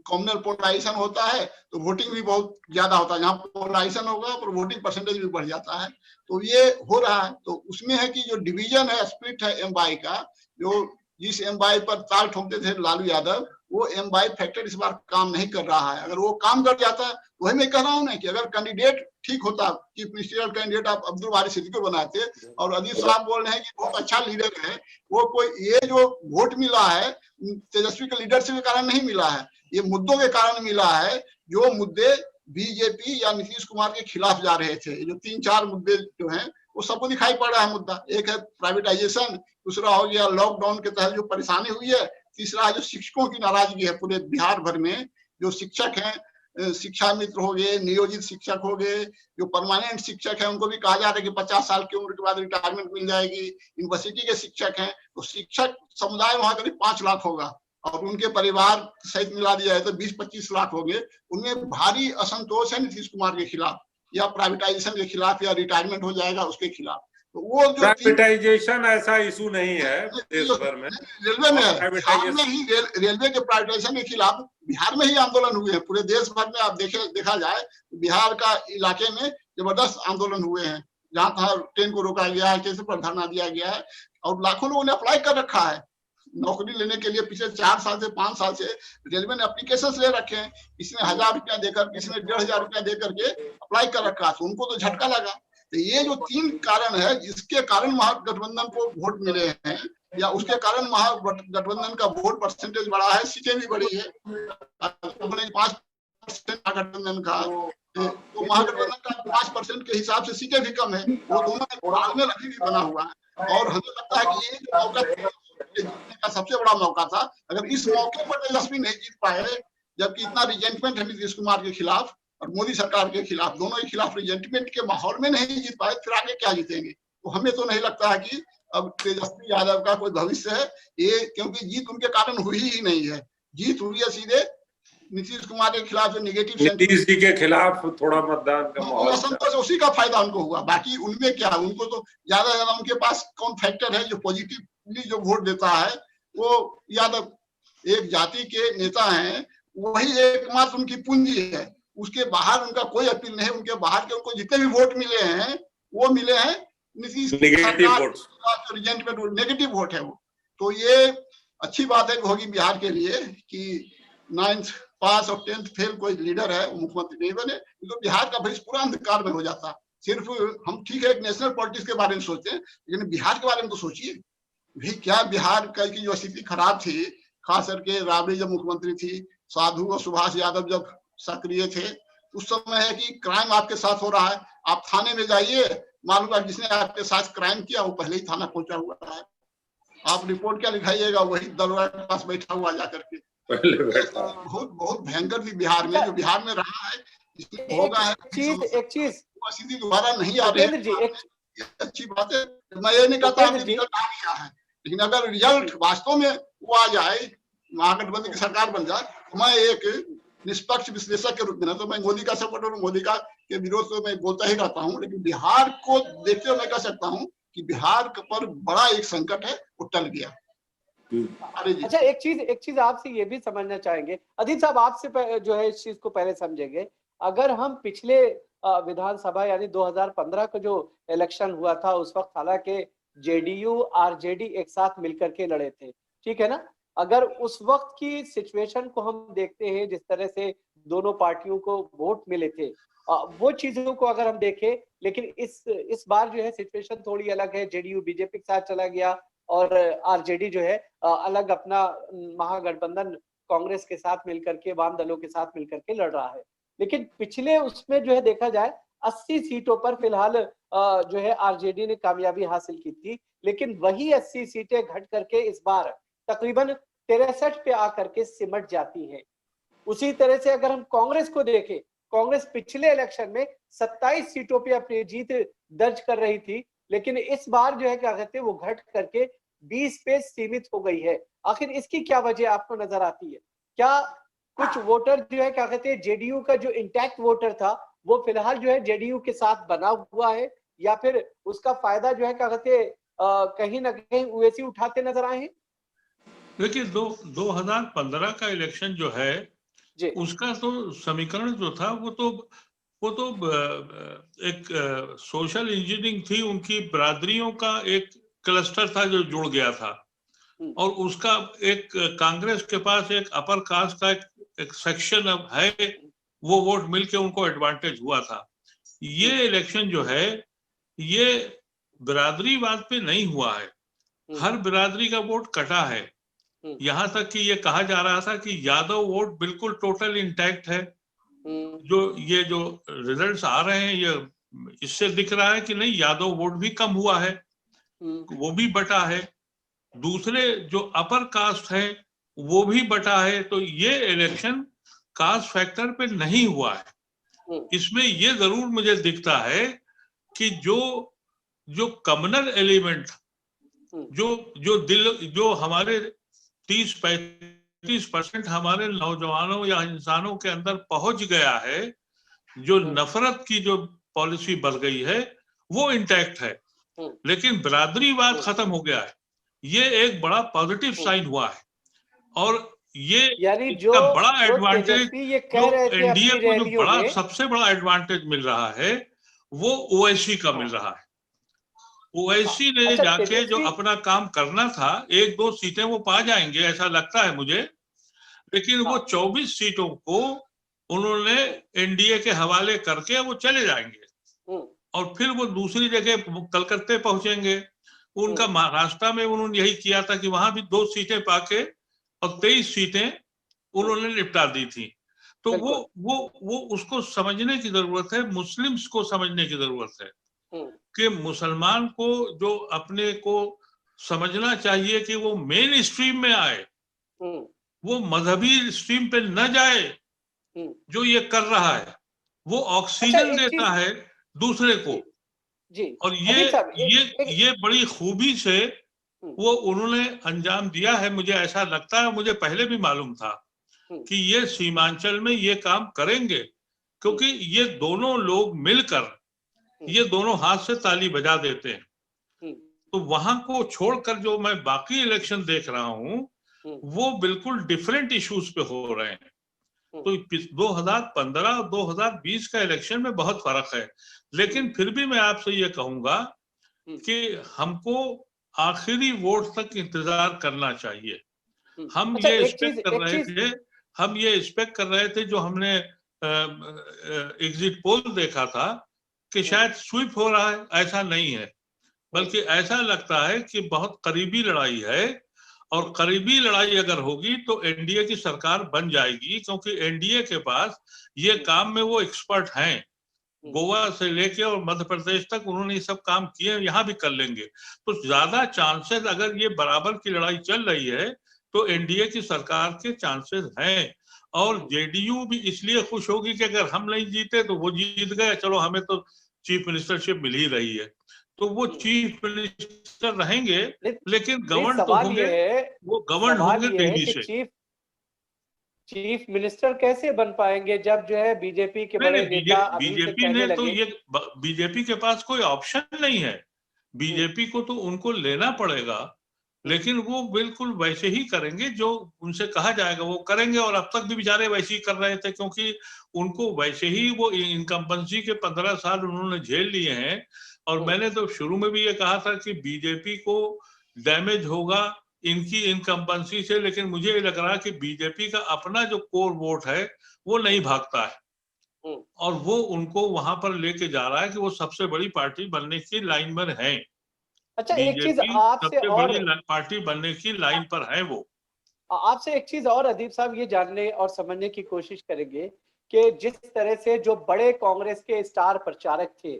कॉमनल पोलराइजेशन होता है तो वोटिंग भी बहुत ज्यादा होता है, जहाँ पोलराइजेशन होगा और वोटिंग परसेंटेज भी बढ़ जाता है। तो ये हो रहा है। तो उसमें है कि जो डिवीजन है, स्प्लिट है एमवाई का, जो जिस एमवाई पर ताल ठोकते थे लालू यादव, वो एमवाई फैक्टर इस बार काम नहीं कर रहा है। अगर वो काम कर जाता है, वही मैं कह रहा हूँ ना कि अगर कैंडिडेट ठीक होता, चीफ मिनिस्टरियल कैंडिडेट आप अब्दुल बारी सिद्दीकी को बनाते, और अजीत साहब बोल रहे हैं कि बहुत अच्छा लीडर है, वो कोई ये जो वोट मिला है तेजस्वी के लीडरशिप के कारण नहीं मिला है, ये मुद्दों के कारण मिला है, जो मुद्दे बीजेपी या नीतीश कुमार के खिलाफ जा रहे थे। ये जो 3-4 मुद्दे जो हैं वो सबको दिखाई पड़ रहा है मुद्दा। एक है प्राइवेटाइजेशन, दूसरा हो गया लॉकडाउन के तहत जो परेशानी हुई है, तीसरा है जो शिक्षकों की नाराजगी है पूरे बिहार भर में। जो शिक्षक हैं, शिक्षा मित्र हो गए, नियोजित शिक्षक हो गए, जो परमानेंट शिक्षक हैं उनको भी कहा जा रहा है कि 50 साल की उम्र के बाद रिटायरमेंट मिल जाएगी। यूनिवर्सिटी के शिक्षक हैं, तो शिक्षक समुदाय वहां करीब 5 लाख होगा, और उनके परिवार सहित मिला दिया है तो 20-25 लाख होंगे। उनमें भारी असंतोष है नीतीश कुमार के खिलाफ, या प्राइवेटाइजेशन के खिलाफ, या रिटायरमेंट हो जाएगा उसके खिलाफ। तो वो जो प्राइवेटाइजेशन ऐसा इशू नहीं है देश भर में, रेलवे में है, बिहार में ही रेलवे के प्राइवेटाइजेशन के खिलाफ बिहार में ही आंदोलन हुए हैं। पूरे देश भर में आप देखा जाए तो बिहार का इलाके में जबरदस्त आंदोलन हुए हैं, जहां तहां ट्रेन को रोका गया है, स्टेशन पर धरना दिया गया है, और लाखों लोगों ने अप्लाई कर रखा है नौकरी लेने के लिए। पिछले 4 साल से 5 साल से रेलवे ने एप्लीकेशन ले रखे हैं, किसी ने 1000 रुपया देकर, किसी ने 1500 रुपया देकर के अप्लाई कर रखा है, तो उनको तो झटका लगा। तो ये जो 3 कारण है जिसके कारण महागठबंधन को वोट मिले हैं, या उसके कारण महागठबंधन का वोट परसेंटेज बढ़ा है, सीटें भी बढ़ी है। 5% महागठबंधन का, तो महागठबंधन का 5% के हिसाब से सीटें भी कम है। वो दोनों तालमेल अभी भी बना हुआ है, और हमें लगता है कि ये जो मौका जीतने का सबसे बड़ा मौका था, अगर इस मौके पर तेजस्वी नहीं जीत पाए, जबकि इतना रिजेंटमेंट है नीतीश कुमार के खिलाफ और मोदी सरकार के खिलाफ, दोनों के खिलाफ रिजेंटमेंट के माहौल में नहीं जीत पाए, फिर आगे क्या जीतेंगे। तो हमें तो नहीं लगता है कि अब तेजस्वी यादव का कोई भविष्य है ये, क्योंकि जीत उनके कारण हुई ही नहीं है। जीत हुई है सीधे नीतीश कुमार के खिलाफ, जो निगेटिव नीतीश जी के खिलाफ थोड़ा मतदान का माहौल, असंतोष, उसी का फायदा उनको हुआ। बाकी उनमें क्या, उनको तो ज्यादा उनके पास कौन फैक्टर है जो पॉजिटिवली जो वोट देता है, वो यादव एक जाति के नेता हैं, वही एकमात्र उनकी पूंजी है। उसके बाहर उनका कोई अपील नहीं है। उनके बाहर के उनको जितने भी वोट मिले हैं वो मिले हैं नीतीश सरकार, नेगेटिव वोट है वो। तो ये अच्छी बात है होगी बिहार के लिए कि 9th पास और 10th फेल कोई लीडर है मुख्यमंत्री नहीं बने, तो बिहार का भविष्य पूरा अंधकार में हो जाता। सिर्फ हम ठीक है एक नेशनल पॉलिटिक्स के बारे में सोचते हैं, लेकिन बिहार के बारे में तो सोचिए भाई, क्या बिहार का की जो स्थिति खराब थी, खास करके राबड़ी जब मुख्यमंत्री थी, साधु और सुभाष यादव जब सक्रिय थे, उस समय है कि क्राइम आपके साथ हो रहा है, आप थाने में जाइए, मालूम है जिसने आपके साथ क्राइम किया वो पहले ही थाना पहुंचा हुआ है, आप रिपोर्ट क्या लिखाइएगा, वही दरोगा के पास बैठा हुआ जाकर के। बहुत भयंकर थी बिहार में, जो बिहार में रहा है, होगा है एक चीज स्थिति दोबारा नहीं आ रही है। अच्छी बात है, मैं ये नहीं कहता रिजल्ट आ गया है, लेकिन अगर रिजल्ट वास्तव में वो आ जाए, महागठबंधन की सरकार बन जाए, तो मैं एक निष्पक्ष विश्लेषक के रूप में, ना तो मैं मोदी का सपोर्टर हूँ, मोदी का के विरोध तो मैं बोलता ही रहता हूँ, लेकिन बिहार को देखते हुए मैं कह सकता हूँ कि बिहार पर बड़ा एक संकट है, वो टल गया। अच्छा, एक चीज आपसे ये भी समझना चाहेंगे, अजीत साहब आपसे जो है इस चीज को पहले समझेंगे। अगर हम पिछले विधानसभा यानी 2015 का जो इलेक्शन हुआ था, उस वक्त हालांकि जेडीयू आरजेडी एक साथ मिलकर के लड़े थे, ठीक है ना, अगर उस वक्त की सिचुएशन को हम देखते हैं, जिस तरह से दोनों पार्टियों को वोट मिले थे, वो चीजों को अगर हम देखें, लेकिन इस बार जो है सिचुएशन थोड़ी अलग है, जेडीयू बीजेपी के साथ चला गया और आरजेडी जो है अलग अपना महागठबंधन कांग्रेस के साथ मिलकर के, वाम दलों के साथ मिलकर के लड़ रहा है। लेकिन पिछले उसमें जो है देखा जाए 80 सीटों पर फिलहाल जो है आरजेडी ने कामयाबी हासिल की थी, लेकिन वही 80 सीटें घट करके इस बार तकरीबन 63 पे आकर के सिमट जाती है। उसी तरह से अगर हम कांग्रेस को देखें, कांग्रेस पिछले इलेक्शन में 27 सीटों पे अपनी जीत दर्ज कर रही थी, लेकिन इस बार जो है क्या कहते हैं वो घट करके 20 पे सीमित हो गई है। आखिर इसकी क्या वजह आपको नजर आती है? क्या कुछ वोटर जो है क्या कहते हैं जेडीयू का जो इंटैक्ट वोटर था वो फिलहाल जो है जेडीयू के साथ बना हुआ है, या फिर उसका फायदा जो है क्या कहते हैं कहीं ना कहीं ओवैसी उठाते नजर आए हैं? देखिए 2015 का इलेक्शन जो है उसका तो समीकरण जो था वो तो एक सोशल इंजीनियरिंग थी, उनकी बिरादरियों का एक क्लस्टर था जो जुड़ गया था, और उसका एक कांग्रेस के पास एक अपर कास्ट का एक सेक्शन अब है, वो वोट मिलके उनको एडवांटेज हुआ था। ये इलेक्शन जो है ये बिरादरीवाद पे नहीं हुआ है, हर बिरादरी का वोट कटा है। यहाँ तक कि ये कहा जा रहा था कि यादव वोट बिल्कुल टोटल इंटैक्ट है। जो रिजल्ट्स आ रहे हैं ये इससे दिख रहा है कि नहीं, यादव वोट भी कम हुआ है, वो भी बटा है। दूसरे जो अपर कास्ट है वो भी बटा है। तो ये इलेक्शन कास्ट फैक्टर पे नहीं हुआ है। इसमें ये जरूर मुझे दिखता है कि जो कम्युनल एलिमेंट जो हमारे 30-35% हमारे नौजवानों या इंसानों के अंदर पहुंच गया है, जो नफरत की जो पॉलिसी बढ़ गई है वो इंटैक्ट है, लेकिन बिरादरीवाद खत्म हो गया है। ये एक बड़ा पॉजिटिव साइन हुआ है, और ये यानी इसका बड़ा एडवांटेज ये कह रहे थे एनडीए को जो बड़ा में सबसे बड़ा एडवांटेज मिल रहा है वो ओवैसी का मिल रहा है। ओवैसी ने जाके जो अपना काम करना था, 1-2 सीटें वो पा जाएंगे ऐसा लगता है मुझे, लेकिन वो 24 सीटों को उन्होंने एनडीए के हवाले करके वो चले जाएंगे, और फिर वो दूसरी जगह कलकत्ते पहुंचेंगे। उनका महाराष्ट्र में उन्होंने यही किया था कि वहां भी 2 सीटें पाके और 23 सीटें उन्होंने निपटा दी थी। तो वो उसको समझने की जरूरत है, मुस्लिम्स को समझने की जरूरत है कि मुसलमान को जो अपने को समझना चाहिए कि वो मेन स्ट्रीम में आए, वो मजहबी स्ट्रीम पे न जाए। जो ये कर रहा है वो ऑक्सीजन देता है दूसरे को, और ये बड़ी खूबी से वो उन्होंने अंजाम दिया है। मुझे ऐसा लगता है, मुझे पहले भी मालूम था कि ये सीमांचल में ये काम करेंगे, क्योंकि ये दोनों लोग मिलकर ये दोनों हाथ से ताली बजा देते हैं। तो वहां को छोड़कर जो मैं बाकी इलेक्शन देख रहा हूं वो बिल्कुल डिफरेंट इश्यूज पे हो रहे हैं। तो 2015 और 2020 का इलेक्शन में बहुत फर्क है, लेकिन फिर भी मैं आपसे ये कहूंगा कि हमको आखिरी वोट तक इंतजार करना चाहिए। हम ये एक्सपेक्ट कर रहे थे जो हमने एग्जिट पोल देखा था कि शायद स्वीप हो रहा है, ऐसा नहीं है, बल्कि ऐसा लगता है कि बहुत करीबी लड़ाई है, और करीबी लड़ाई अगर होगी तो एनडीए की सरकार बन जाएगी, क्योंकि एनडीए के पास ये काम में वो एक्सपर्ट हैं। गोवा से लेके और मध्य प्रदेश तक उन्होंने ये सब काम किए, यहाँ भी कर लेंगे। तो ज्यादा चांसेस, अगर ये बराबर की लड़ाई चल रही है तो एनडीए की सरकार के चांसेस हैं। और जेडीयू भी इसलिए खुश होगी कि अगर हम नहीं जीते तो वो जीत गए, चलो हमें तो चीफ मिनिस्टरशिप मिल ही रही है, तो वो चीफ मिनिस्टर रहेंगे, लेकिन गवर्न तो होंगे, वो गवर्न होंगे दिल्ली से। चीफ मिनिस्टर कैसे बन पाएंगे जब जो है बीजेपी के बड़े नेता बीजेपी ने तो ये बीजेपी के पास कोई ऑप्शन नहीं है, बीजेपी को तो उनको लेना पड़ेगा, लेकिन वो बिल्कुल वैसे ही करेंगे जो उनसे कहा जाएगा वो करेंगे। और अब तक भी बेचारे वैसे ही कर रहे थे, क्योंकि उनको वैसे ही वो इनकम्बेंसी के 15 साल उन्होंने झेल लिए हैं। और मैंने तो शुरू में भी ये कहा था कि बीजेपी को डैमेज होगा इनकी इनकम्बेंसी से, लेकिन मुझे लग रहा है कि बीजेपी का अपना जो कोर वोट है वो नहीं भागता है, और वो उनको वहां पर लेके जा रहा है कि वो सबसे बड़ी पार्टी बनने की लाइन में है। अच्छा, एक चीज आपसे और बड़ी पार्टी बनने की लाइन पर है वो। आपसे एक चीज और अदीब साहब ये जानने और समझने की कोशिश करेंगे कि जिस तरह से जो बड़े कांग्रेस के स्टार प्रचारक थे,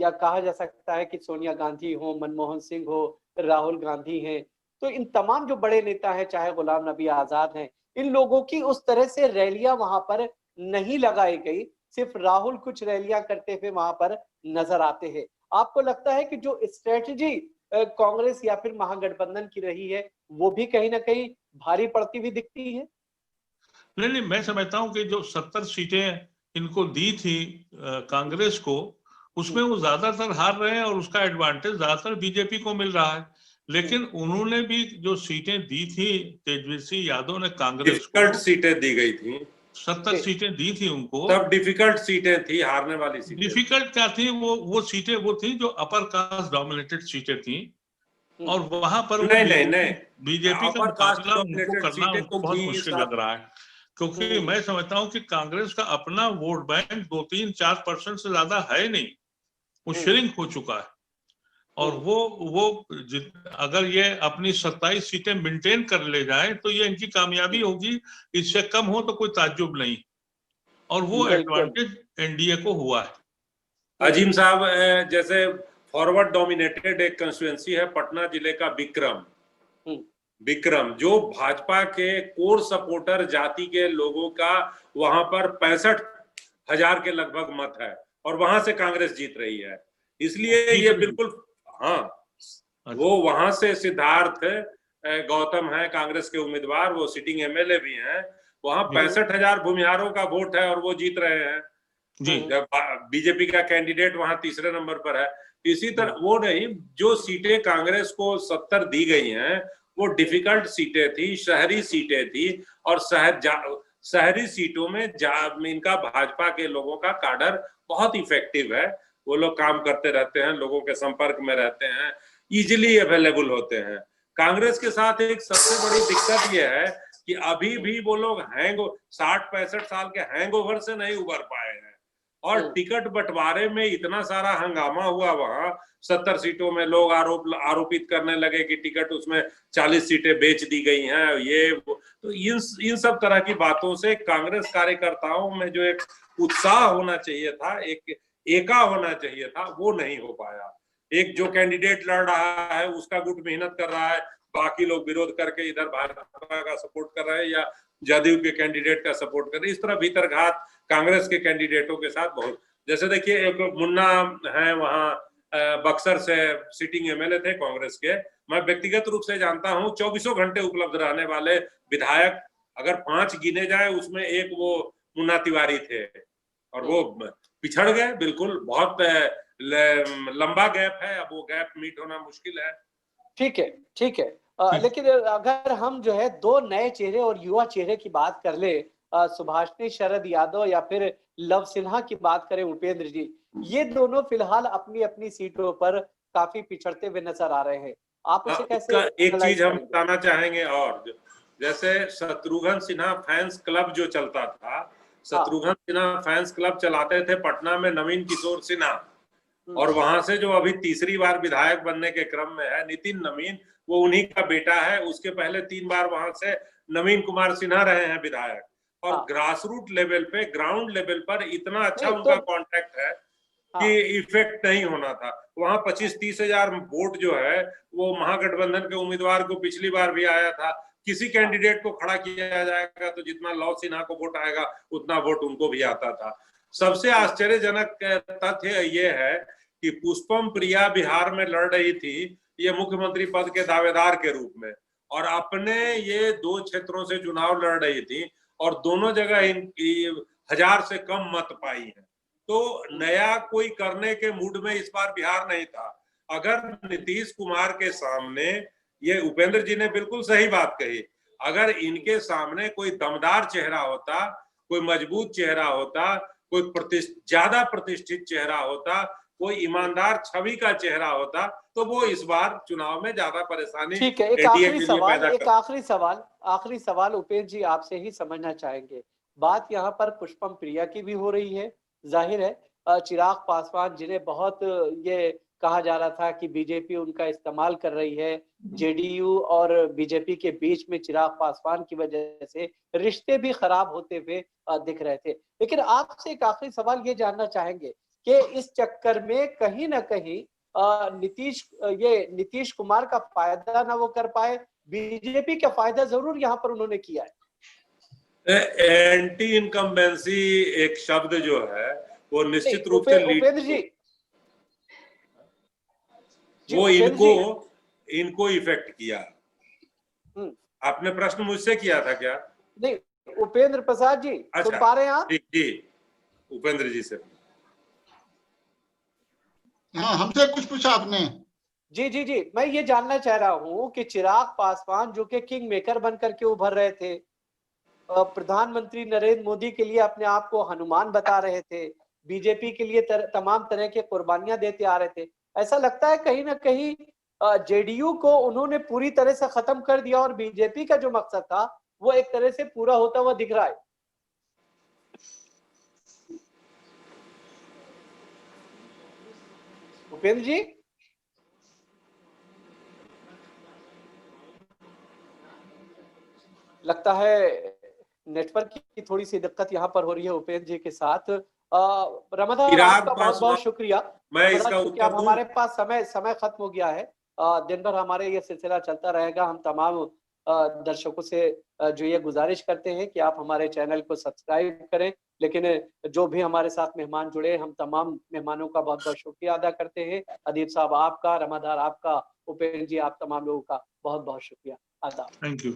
या कहा जा सकता है कि सोनिया गांधी हो, मनमोहन सिंह हो, राहुल गांधी हैं, तो इन तमाम जो बड़े नेता हैं, चाहे गुलाम नबी आजाद हैं, इन लोगों की उस तरह से रैलियां वहां पर नहीं लगाई गई, सिर्फ राहुल कुछ रैलियां करते हुए वहां पर नजर आते हैं। आपको लगता है कि जो स्ट्रेटजी कांग्रेस या फिर महागठबंधन की रही है वो भी कहीं ना कहीं भारी पड़ती हुई दिखती है? नहीं, मैं समझता हूँ कि जो 70 सीटें इनको दी थी कांग्रेस को, उसमें वो ज्यादातर हार रहे हैं और उसका एडवांटेज ज्यादातर बीजेपी को मिल रहा है। लेकिन उन्होंने भी जो सीटें दी थी तेजस्वी यादव ने कांग्रेस को, डिफिकल्ट सीटें दी गई थी, 70 सीटें दी थी उनको। सब डिफिकल्ट सीटें थी, हारने वाली सीटें। डिफिकल्ट क्या थी? वो सीटें वो थी जो अपर कास्ट डोमिनेटेड सीटें थी और वहां पर नहीं बीजेपी का मुकाबला उनको करना उनको बहुत मुश्किल लग रहा है, क्योंकि मैं समझता हूं कि कांग्रेस का अपना वोट बैंक 2-3-4% से ज्यादा है नहीं, वो श्रिंक हो चुका है। और वो अगर ये अपनी 27 सीटें मेंटेन कर ले जाए तो ये इनकी कामयाबी होगी, इससे कम हो तो कोई ताज्जुब नहीं। और वो एडवांटेज एनडीए को हुआ है। अजीम साहब, जैसे फॉरवर्ड डोमिनेटेड एक कंस्टिट्यूएंसी है पटना जिले का विक्रम, जो भाजपा के कोर सपोर्टर जाति के लोगों का वहां पर 65,000 के लगभग मत है और वहां से कांग्रेस जीत रही है। इसलिए ये बिल्कुल, हाँ, वो वहां से सिद्धार्थ गौतम है कांग्रेस के उम्मीदवार, वो सिटिंग एमएलए भी हैं। वहां 65,000 भूमिहारों का वोट है और वो जीत रहे हैं जी। बीजेपी का कैंडिडेट वहां तीसरे नंबर पर है। इसी तरह वो नहीं, जो सीटें कांग्रेस को 70 दी गई हैं वो डिफिकल्ट सीटें थी, शहरी सीटें थी और शहरी सीटों में इनका भाजपा के लोगों का काडर बहुत इफेक्टिव है। वो लोग काम करते रहते हैं, लोगों के संपर्क में रहते हैं, इजिली अवेलेबल होते हैं। कांग्रेस के साथ एक सबसे बड़ी दिक्कत यह है कि अभी भी वो लोग 60-65 साल के हैंगओवर से नहीं उबर पाए हैं और टिकट बंटवारे में इतना सारा हंगामा हुआ वहां। 70 सीटों में लोग आरोपित करने लगे कि टिकट उसमें 40 सीटें बेच दी गई हैं, ये तो इन सब तरह की बातों से कांग्रेस कार्यकर्ताओं में जो एक उत्साह होना चाहिए था, एक एका होना चाहिए था, वो नहीं हो पाया। एक जो कैंडिडेट लड़ रहा है उसका गुट मेहनत कर रहा है, बाकी लोग विरोध करके इधर भाजपा का सपोर्ट कर रहे हैं या जदयू के कैंडिडेट का सपोर्ट कर रहे हैं। इस तरह भीतरघात कांग्रेस के कैंडिडेटों के साथ बहुत, जैसे देखिए एक मुन्ना है वहां बक्सर से सिटिंग एमएलए थे कांग्रेस के, मैं व्यक्तिगत रूप से जानता हूं 24 घंटे उपलब्ध रहने वाले विधायक अगर 5 गिने जाए उसमें एक वो मुन्ना तिवारी थे और वो पिछड़ गए बिल्कुल। बहुत लंबा गैप है, अब वो गैप मीट होना मुश्किल है। ठीक है लेकिन अगर हम जो है दो नए चेहरे और युवा चेहरे की बात कर ले, सुभाषिनी शरद यादव या फिर लव सिन्हा की बात करें उपेंद्र जी, ये दोनों फिलहाल अपनी अपनी सीटों पर काफी पिछड़ते हुए नजर आ रहे हैं। आप इसे कैसे? एक चीज हम बताना चाहेंगे, और जैसे शत्रुघ्न सिन्हा फैंस क्लब जो चलता था, शत्रुघ्न सिन्हा फैंस क्लब चलाते थे पटना में नवीन किशोर सिन्हा, और वहां से जो अभी तीसरी बार विधायक बनने के क्रम में है नितिन नवीन, वो उन्हीं का बेटा है। उसके पहले 3 बार वहां से नवीन कुमार सिन्हा रहे हैं विधायक। और ग्रास रूट लेवल पे, ग्राउंड लेवल पर इतना अच्छा उनका कॉन्टैक्ट है कि इफेक्ट नहीं होना था। वहां 25-30 हजार वोट जो है वो महागठबंधन के उम्मीदवार को पिछली बार भी आया था। किसी कैंडिडेट को खड़ा किया जाएगा तो जितना लव सिन्हा को वोट आएगा उतना वोट उनको भी आता था। सबसे आश्चर्यजनक तथ्य ये है कि पुष्पम प्रिया बिहार में लड़ रही थी ये मुख्यमंत्री पद के दावेदार के रूप में, और अपने ये 2 क्षेत्रों से चुनाव लड़ रही थी और दोनों जगह 1000 से कम मत पाई है। तो नया कोई करने के मूड में इस बार बिहार नहीं था। अगर नीतीश कुमार के सामने, ये उपेंद्र जी ने बिल्कुल सही बात कही, अगर इनके सामने कोई दमदार चेहरा होता, कोई मजबूत चेहरा होता, कोई ज्यादा प्रतिष्ठित चेहरा होता, कोई ईमानदार छवि का चेहरा होता, तो वो इस बार चुनाव में ज्यादा परेशानी। ठीक है, एक आखिरी सवाल उपेंद्र जी आपसे ही समझना चाहेंगे। बात यहाँ पर पुष्पम प्रिया की भी हो रही है। जाहिर है चिराग पासवान, जिन्हें बहुत ये कहा जा रहा था कि बीजेपी उनका इस्तेमाल कर रही है, जेडीयू और बीजेपी के बीच में चिराग पासवान की वजह से रिश्ते भी खराब होते हुए दिख रहे थे। लेकिन आपसे एक आखिरी सवाल ये जानना चाहेंगे कि इस चक्कर में कहीं ना कहीं नीतीश कुमार का फायदा ना वो कर पाए, बीजेपी का फायदा जरूर यहाँ पर उन्होंने किया है। एंटी इनकम्बेंसी एक शब्द जो है वो निश्चित रूप से उपेंद्र जी वो इनको इफेक्ट किया। आपने प्रश्न मुझसे किया था क्या? नहीं, उपेंद्र प्रसाद जी सुन पा रहे हैं आप? जी उपेंद्र जी से। हाँ, हमसे कुछ पूछा आपने? जी, मैं ये जानना चाह रहा हूँ कि चिराग पासवान जो कि किंग मेकर बनकर के उभर रहे थे, प्रधानमंत्री नरेंद्र मोदी के लिए अपने आप को हनुमान बता रहे थे, बीजेपी के लिए तमाम तरह की कुर्बानियां देते आ रहे थे, ऐसा लगता है कहीं ना कहीं जेडीयू को उन्होंने पूरी तरह से खत्म कर दिया और बीजेपी का जो मकसद था वो एक तरह से पूरा होता हुआ दिख रहा है। उपेंद्र जी, लगता है नेटवर्क की थोड़ी सी दिक्कत यहाँ पर हो रही है उपेंद्र जी के साथ। रमदान आपका बहुत बहुत शुक्रिया। मैं इसका उत्तर दूं? हमारे पास समय खत्म हो गया है। दिन भर हमारे ये सिलसिला चलता रहेगा। हम तमाम दर्शकों से जो ये गुजारिश करते हैं कि आप हमारे चैनल को सब्सक्राइब करें, लेकिन जो भी हमारे साथ मेहमान जुड़े, हम तमाम मेहमानों का बहुत बहुत शुक्रिया अदा करते हैं। अदीब साहब आपका, रमादार आपका, उपेंद्र जी आप तमाम लोगों का बहुत बहुत शुक्रिया अदा। Thank you.